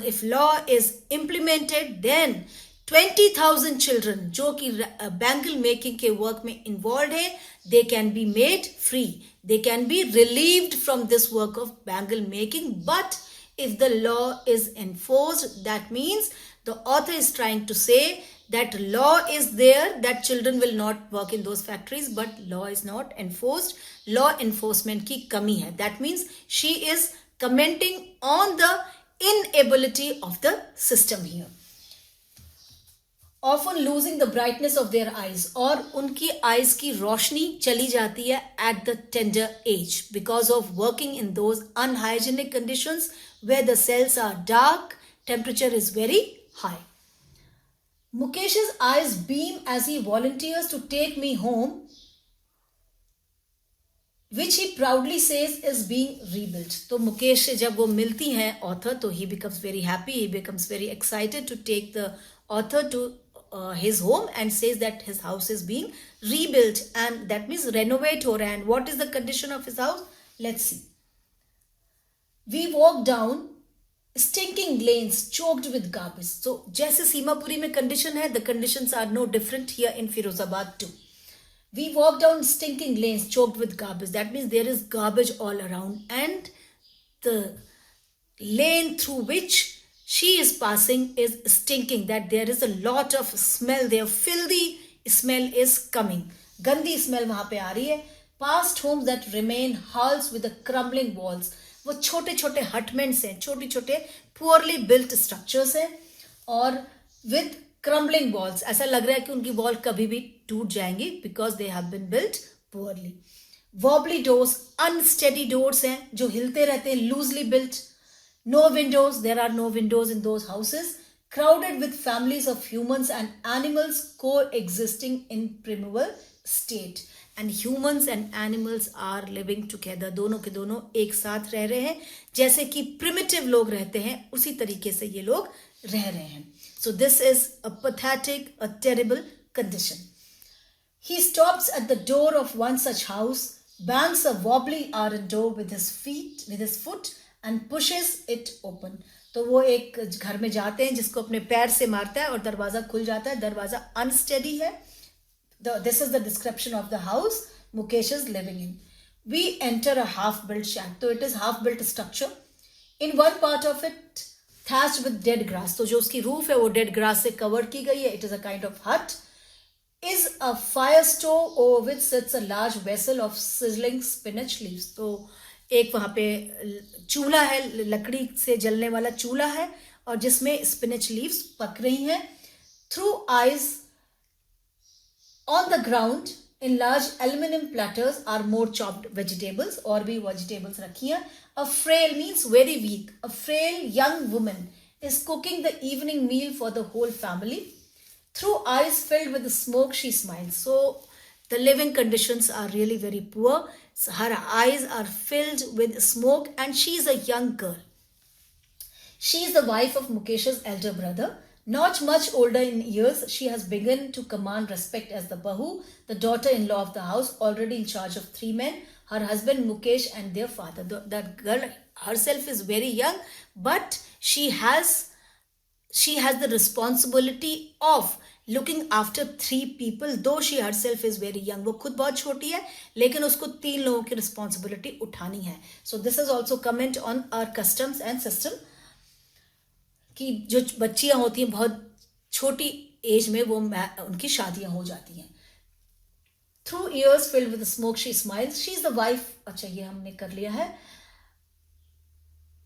[SPEAKER 1] if law is implemented, then 20,000 children जो कि bangle making के work में involved है, they can be made free, they can be relieved from this work of bangle making. But if the law is enforced, that means the author is trying to say that law is there, that children will not work in those factories, but law is not enforced. Law enforcement की कमी है. That means she is commenting on the inability of the system here. Often losing the brightness of their eyes, और उनकी eyes की रोशनी चली जाती है at the tender age because of working in those unhygienic conditions where the cells are dark, temperature is very high. Mukesh's eyes beam as he volunteers to take me home, which he proudly says is being rebuilt. तो मुकेश से जब वो मिलती हैं author, तो he becomes very happy, he becomes very excited to take the author to his home and says that his house is being rebuilt, and that means renovate हो रहा है. And what is the condition of his house? Let's see. We walk down stinking lanes choked with garbage. So जैसे सीमापुरी में condition है, the conditions are no different here in Firozabad too. We walk down stinking lanes choked with garbage. That means there is garbage all around, and the lane through which she is passing is stinking, that there is a lot of smell there, filthy smell is coming, gandi smell वहां पे आ रही है. Past homes that remain halls with the crumbling walls. वो छोटे छोटे hutments हैं, छोटे छोटे पुअरली बिल्ट स्ट्रक्चर्स हैं और विद क्रम्बलिंग वॉल्स. ऐसा लग रहा है कि उनकी वॉल कभी भी टूट जाएंगी because they have been built poorly. Wobbly doors, unsteady doors हैं जो हिलते रहते हैं, loosely built. No windows, there are no windows in those houses. crowded with families of humans and animals coexisting in primeval state. And humans and animals are living together. दोनों के दोनों एक साथ रह रहे हैं, जैसे कि primitive लोग रहते हैं उसी तरीके से ये लोग रह रहे हैं. So this is a pathetic, a terrible condition. He stops at the door of one such house, bangs a wobbly iron door with his foot and pushes it open. तो वो एक घर में जाते हैं जिसको अपने पैर से मारता है और दरवाजा खुल जाता है. दरवाजा अनस्टेडी है. This is the description of the house Mukesh is living in. We enter a half-built shack. So it is half-built structure. In one part of it, thatched with dead grass. तो जो उसकी roof है वो dead grass से cover की गई है. It is a kind of hut. Is a fire stove over which sits a large vessel of sizzling spinach leaves. तो एक वहाँ पे चूल्हा है, लकड़ी से जलने वाला चूल्हा है और जिसमें spinach leaves पक रही हैं. Through eyes on the ground in large aluminum platters are more chopped vegetables. और भी vegetables रखी हैं. A frail means very weak. A frail young woman is cooking the evening meal for the whole family. Through eyes filled with smoke, she smiles. So the living conditions are really very poor. So her eyes are filled with smoke and she is a young girl. She is the wife of Mukesh's elder brother. Not much older in years, she has begun to command respect as the Bahu, the daughter-in-law of the house, already in charge of 3 men, her husband Mukesh and their father. That girl herself is very young, but she has the responsibility of looking after 3 people, though she herself is very young. वो खुद बहुत छोटी है, लेकिन उसको 3 लोगों की responsibility उठानी है. So this is also comment on our customs and system कि जो बच्चियां होती हैं बहुत छोटी एज में वो उनकी शादियां हो जाती हैं. Through years filled with smoke she smiles. She is the wife. अच्छा ये हमने कर लिया है.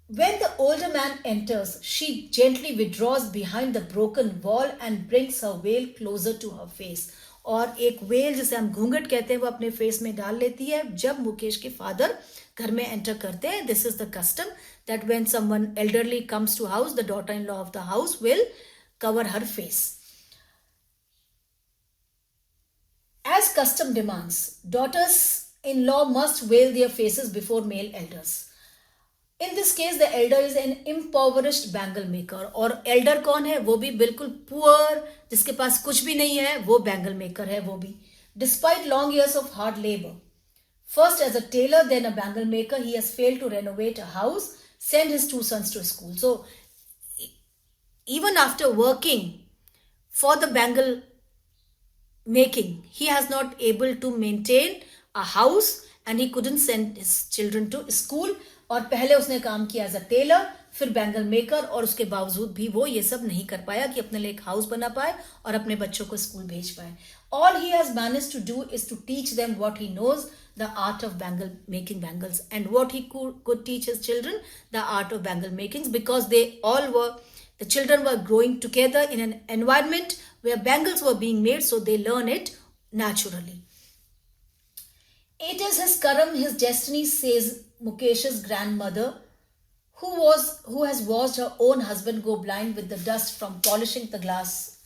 [SPEAKER 1] When the older man enters, she gently withdraws behind the broken wall and brings her veil closer to her face. और एक well जिसे हम घूंघट कहते हैं वो अपने फेस में डाल लेती है जब मुकेश के फादर घर में एंटर करते हैं. This is the custom that when someone elderly comes to house, the daughter-in-law of the house will cover her face. As custom demands, daughters-in-law must veil their faces before male elders. In this case, the elder is an impoverished bangle maker. और elder कौन है? वो भी बिल्कुल poor, जिसके पास कुछ भी नहीं है, वो bangle maker है वो भी. Despite long years of hard labor, first as a tailor, then a bangle maker, he has failed to renovate a house, send his 2 sons to school. So, even after working for the bangle making, he has not able to maintain a house and he couldn't send his children to school. और पहले उसने काम किया as a tailor, फिर bangle maker, और उसके बावजूद भी वो ये सब नहीं कर पाया कि अपने लिए एक हाउस बना पाए और अपने बच्चों को स्कूल भेज पाए. All he has managed to do is to teach them what he knows, the art of making bangles, and what he could teach his children, the art of bangle makings, because the children were growing together in an environment where bangles were being made, so they learn it naturally. It is his karam, his destiny, says Mukesh's grandmother, who has watched her own husband go blind with the dust from polishing the glass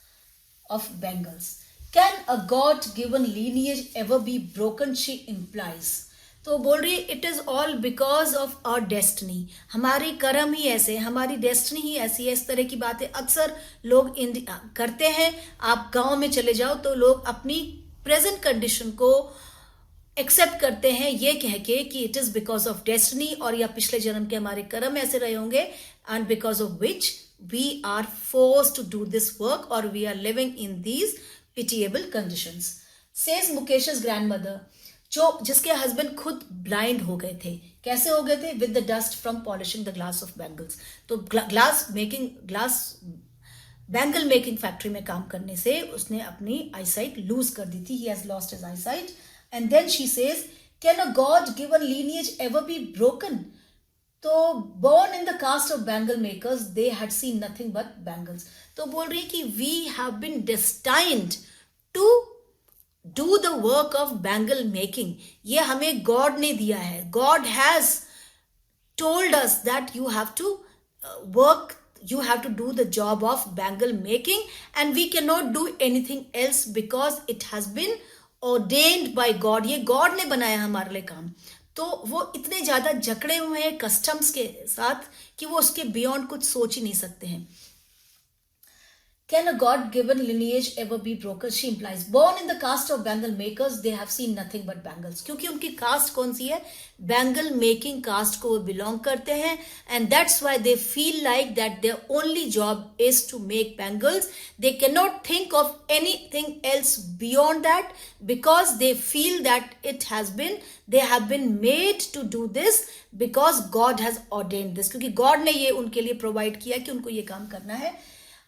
[SPEAKER 1] of bangles. Can a God-given lineage ever be broken? She implies. तो बोल रही है, it is all because of our destiny. हमारी कर्म ही ऐसे, हमारी destiny ही ऐसी है. इस तरह की बातें अक्सर लोग करते हैं. आप गांव में चले जाओ तो लोग अपनी प्रेजेंट कंडीशन को एक्सेप्ट करते हैं ये कह के कि it is because of destiny, और या पिछले जन्म के हमारे कर्म ऐसे रहे होंगे, and because of which we are forced to do this work और we are living in these pitiable conditions. Says Mukesh's grandmother, जिसके हस्बैंड खुद ब्लाइंड हो गए थे. कैसे हो गए थे? With the dust from polishing the glass of bangles. तो ग्लास बैंगल मेकिंग फैक्ट्री में काम करने से उसने अपनी आईसाइट लूज कर दी थी. He has lost his eyesight. And then she says, can a God-given lineage ever be broken? So, born in the caste of bangle makers, they had seen nothing but bangles. तो बोल रही है कि we have been destined to do the work of bangle making. ये हमें God ने दिया है. God has told us that you have to you have to do the job of bangle making, and we cannot do anything else because it has been ordained by God. ये God ने बनाया हमारे लिए काम. तो वो इतने ज्यादा जकड़े हुए हैं कस्टम्स के साथ कि वो उसके बियॉन्ड कुछ सोच ही नहीं सकते हैं. Can a God-given lineage ever be broken? She implies. Born in the caste of bangle makers, they have seen nothing but bangles. क्योंकि उनकी कास्ट कौन सी है? Bangle making caste को वो belong करते हैं, and that's why they feel like that their only job is to make bangles. They cannot think of anything else beyond that because they feel that they have been made to do this because God has ordained this. क्योंकि God ने ये उनके लिए provide किया कि उनको ये काम करना है.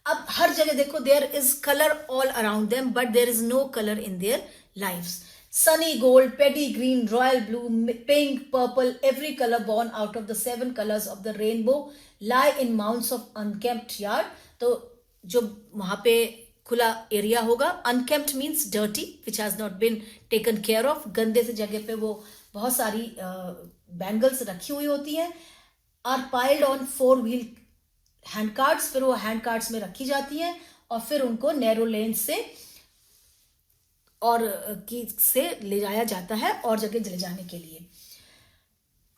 [SPEAKER 1] अब हर जगह देखो, there is colour all around them but there is no colour in their lives. Sunny gold, paddy green, royal blue, pink, purple, every colour born out of the 7 colors of the rainbow lie in mounds of unkempt yard. तो जो वहां पे खुला area होगा, unkempt means dirty which has not been taken care of. गंदे से जगह पे वो बहुत सारी बैंगल्स रखी हुई होती हैं. are piled on 4-wheel hand cards, फिर वो हैंड कार्ड्स में रखी जाती हैं और फिर उनको नैरो लेन से ले जाया जाता है और जगह ले जाने के लिए.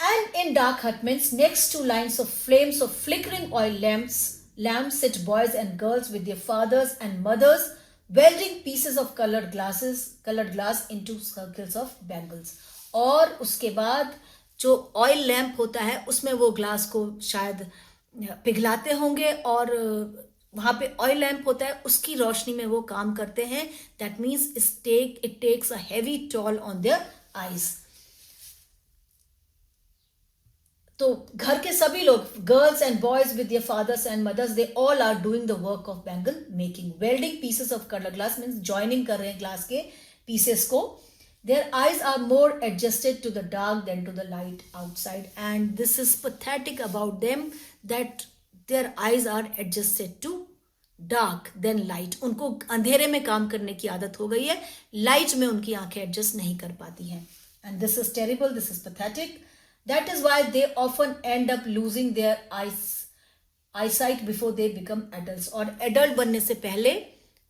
[SPEAKER 1] And in dark hut means next to lines of flames of flickering oil lamps sit boys and girls with their fathers and mothers welding pieces of colored glass into circles of bangles. और उसके बाद जो oil lamp होता है उसमें वो glass को शायद पिघलाते होंगे और वहां पे ऑयल लैम्प होता है, उसकी रोशनी में वो काम करते हैं. That means it takes a heavy toll on their eyes. तो घर के सभी लोग, girls and boys with their fathers and mothers, they all are doing the work of bangle making. Welding pieces of colour glass means joining कर रहे हैं glass के pieces को. Their eyes are more adjusted to the dark than to the light outside, and this is pathetic about them that their eyes are adjusted to dark than light. उनको अंधेरे में काम करने की आदत हो गई है, लाइट में उनकी आंखें एडजस्ट नहीं कर पाती हैं. And this is terrible, this is pathetic. That is why they often end up losing their eyesight before they become adults. और adult बनने से पहले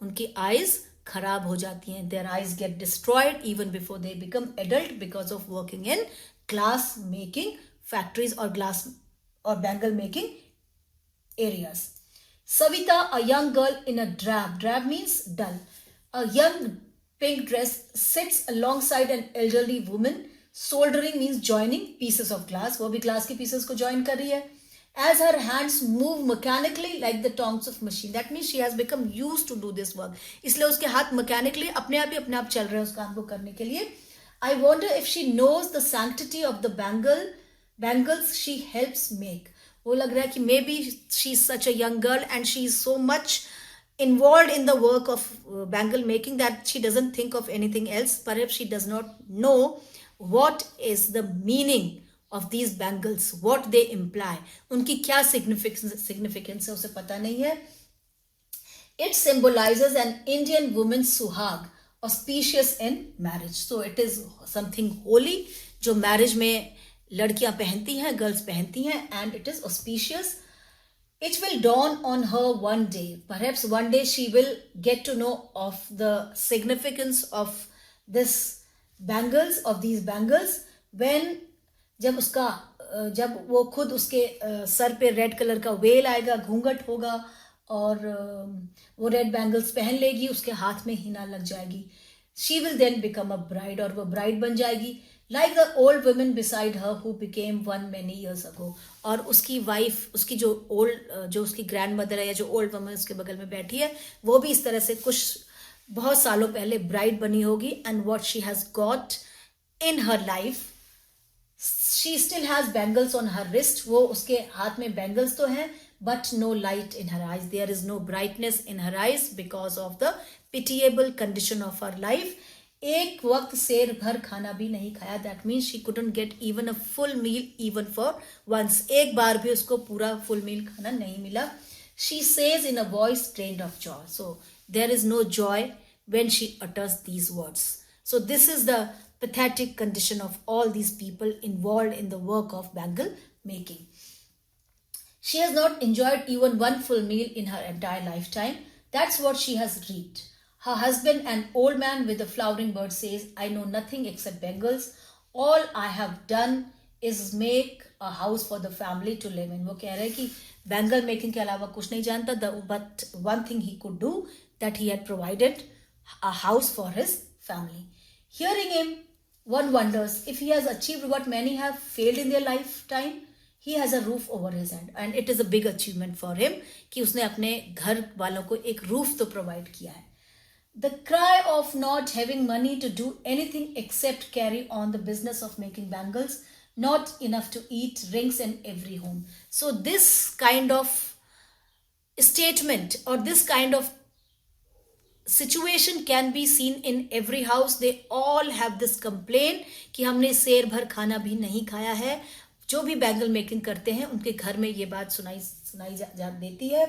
[SPEAKER 1] उनकी eyes खराब हो जाती हैं. Their eyes get destroyed even before they become adult because of working in glass making factories or glass or bangle making areas. Savita, a young girl in a drab means dull, a young pink dress, sits alongside an elderly woman. Soldering means joining pieces of glass. वो भी glass के pieces को join कर रही है. As her hands move mechanically like the tongs of machine. That means she has become used to do this work. इसलिए उसके हाथ mechanically अपने आप चल रहे हैं उस काम को करने के लिए. I wonder if she knows the sanctity of the bangles she helps make. वो लग रहा है कि maybe she's such a young girl and she's so much involved in the work of bangle making that she doesn't think of anything else. Perhaps she does not know what is the meaning of these bangles, what they imply. उनकी क्या significance है उसे पता नहीं है. It symbolizes an Indian woman's suhag, auspicious in marriage. So it is something holy जो marriage में लड़कियां पहनती हैं, girls पहनती हैं, and it is auspicious. It will dawn on her one day. Perhaps one day she will get to know of the significance of this bangles, of these bangles, when जब वो खुद उसके सर पे red colour का well आएगा, घूंघट होगा और वो रेड बैंगल्स पहन लेगी, उसके हाथ में हिना लग जाएगी. She will then become a bride, और वो ब्राइड बन जाएगी, like the old women beside her who became one many years ago. और उसकी वाइफ, उसकी जो उसकी ग्रैंड मदर है या जो ओल्ड वुमन उसके बगल में बैठी है, वो भी इस तरह से कुछ बहुत सालों पहले ब्राइड बनी होगी. And what she has got in her life, she still has bangles on her wrist. वो उसके हाथ में bangles तो हैं, but no light in her eyes. There is no brightness in her eyes because of the pitiable condition of her life. एक वक्त शेर भर खाना भी नहीं खाया. That means she couldn't get even a full meal even for once. एक बार भी उसको पूरा full meal खाना नहीं मिला. She says in a voice drained of joy. So there is no joy when she utters these words. So this is the pathetic condition of all these people involved in the work of bangle making. She has not enjoyed even one full meal in her entire lifetime. That's what she has reaped. Her husband, an old man with a flowering bird, says, I know nothing except bangles. All I have done is make a house for the family to live in. वो कह रहे हैं कि bangle making के अलावा कुछ नहीं जानता, but one thing he could do, that he had provided a house for his family. Hearing him, one wonders if he has achieved what many have failed in their lifetime. He has a roof over his head, and it is a big achievement for him कि उसने अपने घर वालों को एक roof तो provide किया है. The cry of not having money to do anything except carry on the business of making bangles, not enough to eat, rings in every home. So this kind of statement or this kind of situation can be seen in every house. They all have this complaint कि हमने शेर भर खाना भी नहीं खाया है. जो भी बैंगल मेकिंग करते हैं उनके घर में ये बात सुनाई जा देती है.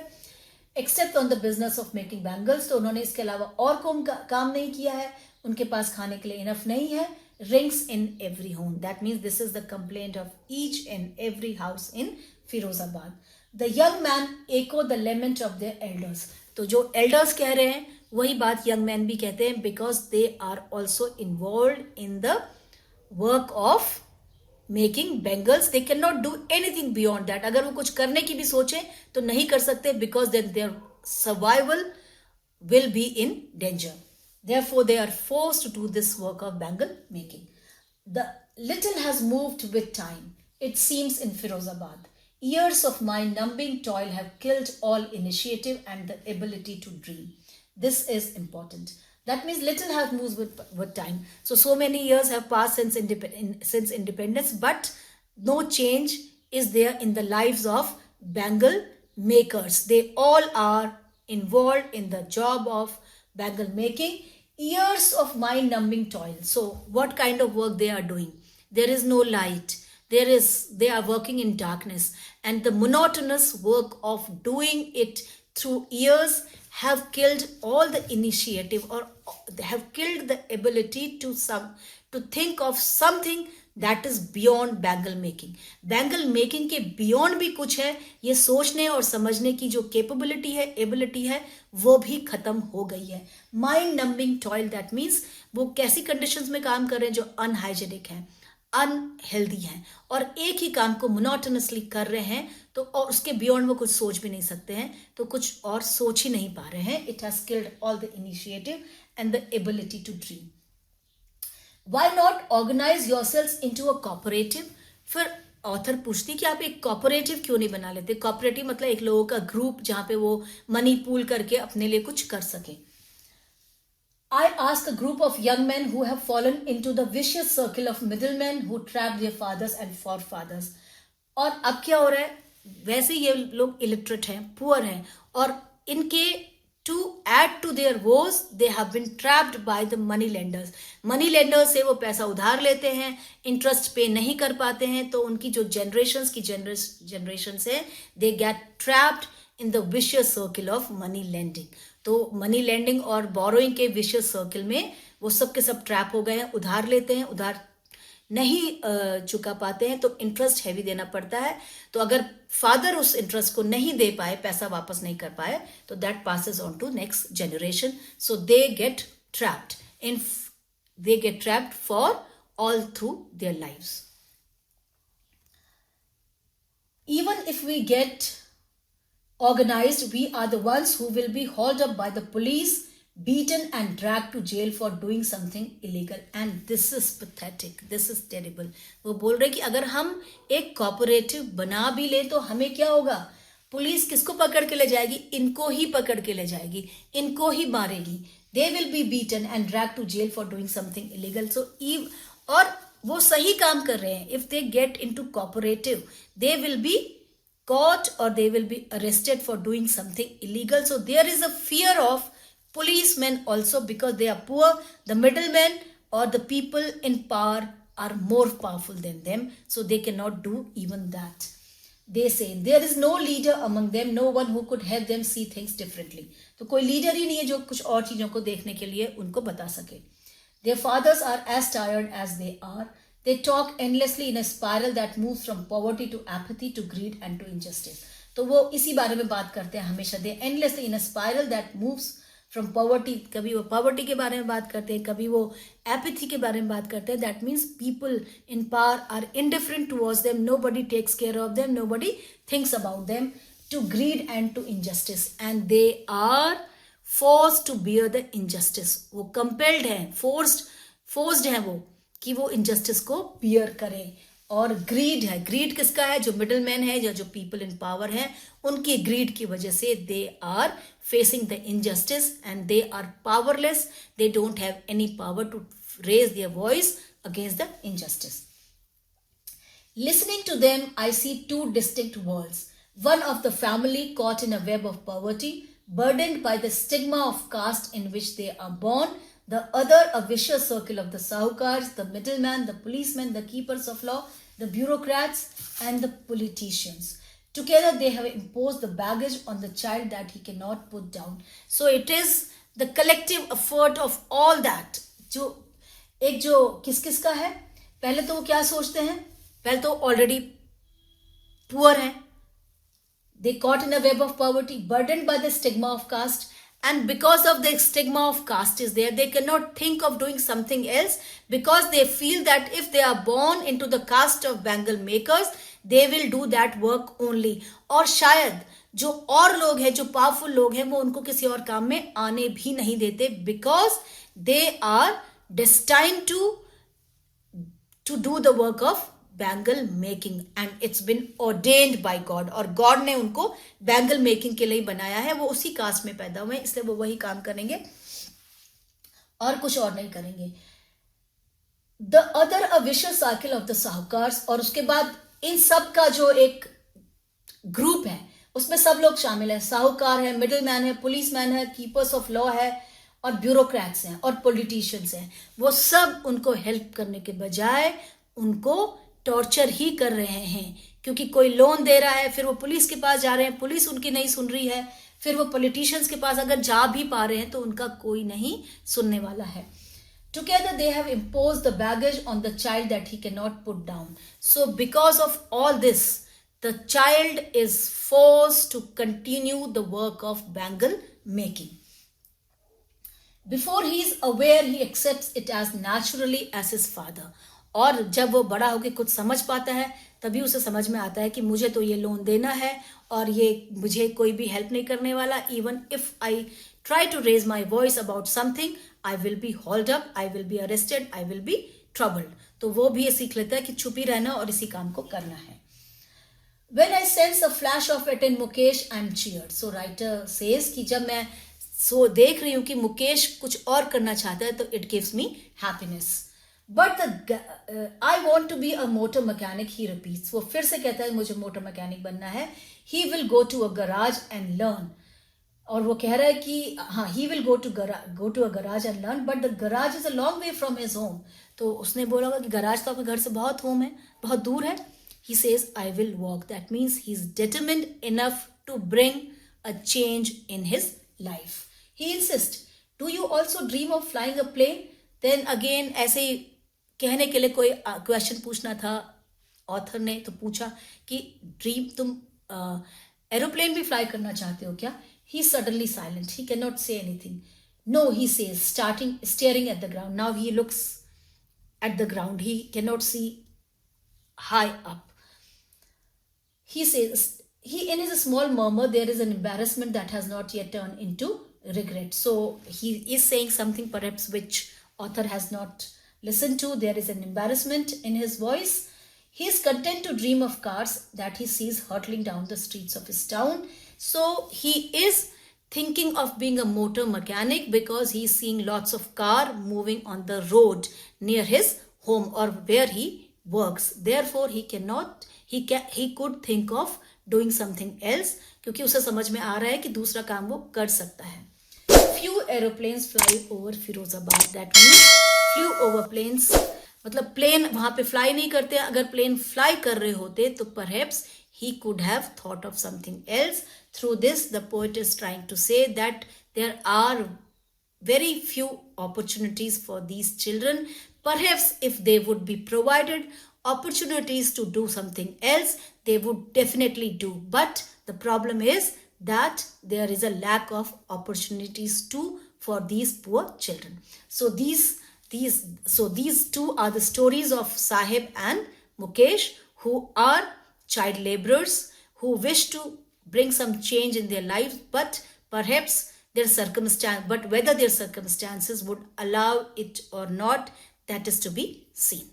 [SPEAKER 1] Except on the business of making bangles, तो उन्होंने इसके अलावा और काम नहीं किया है. उनके पास खाने के लिए इनफ नहीं है. Rings in every home, that means this is the complaint of each and every house in Firozabad. The young man echo the लेमेंट of the elders, तो जो एल्डर्स कह रहे हैं वही बात यंग मैन भी कहते हैं, because they are also involve in the work of making bangles. They can not do anything beyond that. अगर वो कुछ करने की भी सोचे तो नहीं कर सकते, because then their survival will be in danger. Therefore, they are forced to do this work of bangle making. The little has moved with time, it seems, in Firozabad. Years of mind-numbing toil have killed all initiative and the ability to dream. This is important. That means little has moved with time. So many years have passed since independence, but no change is there in the lives of bangle makers. They all are involved in the job of bangle making. Years of mind numbing toil. So what kind of work they are doing? There is no light, they are working in darkness, and the monotonous work of doing it through years have killed all the initiative, or they have killed the ability to think of something that is beyond bangle making. Bangle making के beyond भी कुछ है. ये सोचने और समझने की जो कैपेबिलिटी है, एबिलिटी है, वो भी खत्म हो गई है. Mind numbing toil, that means वो कैसी कंडीशंस में काम कर रहे हैं जो अनहाइजेनिक है, अनहेल्दी है, और एक ही काम को मोनोटोनसली कर रहे हैं. तो और उसके बियॉन्ड वो कुछ सोच भी नहीं सकते हैं, तो कुछ और सोच ही नहीं पा रहे हैं. It has killed all the initiative and the ability to dream. Why not organize yourselves into a cooperative? फिर ऑथर पूछती कि आप एक कॉपरेटिव क्यों नहीं बना लेते. कॉपरेटिव मतलब एक लोगों का ग्रुप जहां पे वो मनी पूल करके अपने लिए कुछ कर सके. I ask a group of young men who have fallen into the vicious circle of middlemen who trapped their fathers and forefathers. और अब क्या हो रहा है, वैसे ये लोग इलिटरेट हैं, पुअर हैं, और इनके to add to their woes they have been trapped by the money lenders. Money lender से वो पैसा उधार लेते हैं, इंटरेस्ट पे नहीं कर पाते हैं, तो उनकी जो जनरेशन है, दे get trapped in the vicious circle of money lending. तो मनी लेंडिंग और बोरोइंग के विशियस सर्किल में वो सब के सब ट्रैप हो गए हैं. उधार लेते हैं, उधार नहीं चुका पाते हैं, तो इंटरेस्ट हैवी देना पड़ता है. तो अगर फादर उस इंटरेस्ट को नहीं दे पाए, पैसा वापस नहीं कर पाए, तो that passes on to next generation. So they get trapped for all through their lives. Even if we get organized, we are the ones who will be hauled up by the police, beaten and dragged to jail for doing something illegal. And this is pathetic, this is terrible. वो बोल रहे कि अगर हम एक cooperative बना भी ले तो हमें क्या होगा, पुलिस किसको पकड़ के ले जाएगी, इनको ही पकड़ के ले जाएगी, इनको ही मारेगी. They will be beaten and dragged to jail for doing something illegal. So और वो सही काम कर रहे हैं. If they get into cooperative, they will be caught or they will be arrested for doing something illegal. So there is a fear of policemen also, because they are poor. The middlemen or the people in power are more powerful than them, so they cannot do even that. They say there is no leader among them, no one who could help them see things differently. तो कोई leader ही नहीं है जो कुछ और चीजों को देखने के लिए उनको बता सके. Their fathers are as tired as they are. They talk endlessly in a spiral that moves from poverty to apathy to greed and to injustice. तो वो इसी बारे में बात करते हैं हमेशा. They endlessly in a spiral that moves from poverty, कभी वो पॉवर्टी के बारे में बात करते हैं, कभी वो एपैथी के बारे में बात करते हैं. That means people in power are indifferent towards them, nobody takes care of them, nobody thinks about them, to greed and to injustice, and they are forced to bear the injustice. वो compelled हैं, forced हैं वो कि वो injustice को beer करें. और grid है, ग्रीड किसका है, जो मिडिल मैन है या जो पीपल इन पावर है, उनकी ग्रीड की वजह से they are facing the injustice and they are powerless. They don't have any power to raise their voice against the injustice. Listening to them, I see two distinct worlds. One of the family caught in a web of poverty, burdened by the stigma of caste in which they are born. The other, a vicious circle of the sahukars, the middleman, the policemen, the keepers of law, the bureaucrats and the politicians. Together they have imposed the baggage on the child that he cannot put down. So it is the collective effort of all that. जो किस का है, पहले तो वो क्या सोचते हैं, पहले तो ऑलरेडी पुअर हैं. They caught in a web of poverty, burdened by the stigma of caste, and because of the stigma of caste is there, they cannot think of doing something else, because they feel that if they are born into the caste of bangle makers, they will do that work only. और शायद जो और लोग हैं, जो powerful लोग हैं, वो उनको किसी और काम में आने भी नहीं देते, because they are destined to do the work of bangle making, and it's been ordained by God, और गॉड ने उनको बैंगल मेकिंग के लिए बनाया है. वो उसी कास्ट में पैदा हुए, इसलिए वो वही काम करेंगे और कुछ और नहीं करेंगे. The other a vicious cycle of the साहूकार्स. और उसके बाद इन सब का जो एक ग्रुप है उसमें सब लोग शामिल है. साहूकार है, मिडिल मैन है, पुलिस मैन है, कीपर्स ऑफ लॉ है, और ब्यूरोक्रेट्स हैं, और पॉलिटिशियंस हैं. वो सब उनको हेल्प करने के बजाय उनको टॉर्चर ही कर रहे हैं, क्योंकि कोई लोन दे रहा है, फिर वो पुलिस के पास जा रहे हैं, पुलिस उनकी नहीं सुन रही है, फिर वो पॉलिटिशियंस के पास अगर जा भी पा रहे हैं तो उनका कोई नहीं सुनने वाला है. Together they have imposed the baggage on the child that he cannot put down. So because of all this, the child is forced to continue the work of bangle making. Before he is aware, he accepts it as naturally as his father. और जब वो बड़ा होकर कुछ समझ पाता है, तभी उसे समझ में आता है कि मुझे तो ये लोन देना है और ये मुझे कोई भी हेल्प नहीं करने वाला. Even if I try to raise my voice about something, I will be hold up, I will be arrested, I will be troubled. तो वो भी ये सीख लेता है कि छुप ही रहना और इसी काम को करना है. When I sense a flash of it in Mukesh, I'm cheered. So writer says कि जब मैं देख रही हूँ कि मुकेश कुछ और करना चाहता है, तो it gives me happiness. But I want to be a motor mechanic, he repeats. वो फिर से कहता है मुझे मोटर मैकेनिक बनना है. He will go to a garage and learn. और वो कह रहा है कि हाँ, he will go to a garage and learn, but the garage is a long way from his home. तो उसने बोला होगा कि गराज तो आपके घर से बहुत होम है, बहुत दूर है. He says, I will walk. That means he's determined enough to bring a change in his life. He insists, do you also dream of flying a plane? Then again, ऐसे ही कहने के लिए कोई क्वेश्चन पूछना था ऑथर ने, तो पूछा कि ड्रीम, तुम एरोप्लेन भी फ्लाई करना चाहते हो क्या? He suddenly silent. He cannot say anything. No, he says, staring at the ground. Now he looks at the ground. He cannot see high up. He says, in his small murmur, there is an embarrassment that has not yet turned into regret. So he is saying something perhaps which author has not listened to. There is an embarrassment in his voice. He is content to dream of cars that he sees hurtling down the streets of his town. So he is thinking of being a motor mechanic because he is seeing lots of car moving on the road near his home or where he works. Therefore he could think of doing something else, क्योंकि उसे समझ में आ रहा है कि दूसरा काम वो कर सकता है. Few aeroplanes fly over Firozabad. That means few over planes, मतलब प्लेन वहां पे फ्लाई नहीं करते. अगर प्लेन फ्लाई कर रहे होते तो perhaps he could have thought of something else. Through this, the poet is trying to say that there are very few opportunities for these children. Perhaps if they would be provided opportunities to do something else, they would definitely do. But the problem is that there is a lack of opportunities too for these poor children. So these two are the stories of Sahib and Mukesh, who are child laborers who wish to bring some change in their lives, but perhaps whether their circumstances would allow it or not, that is to be seen.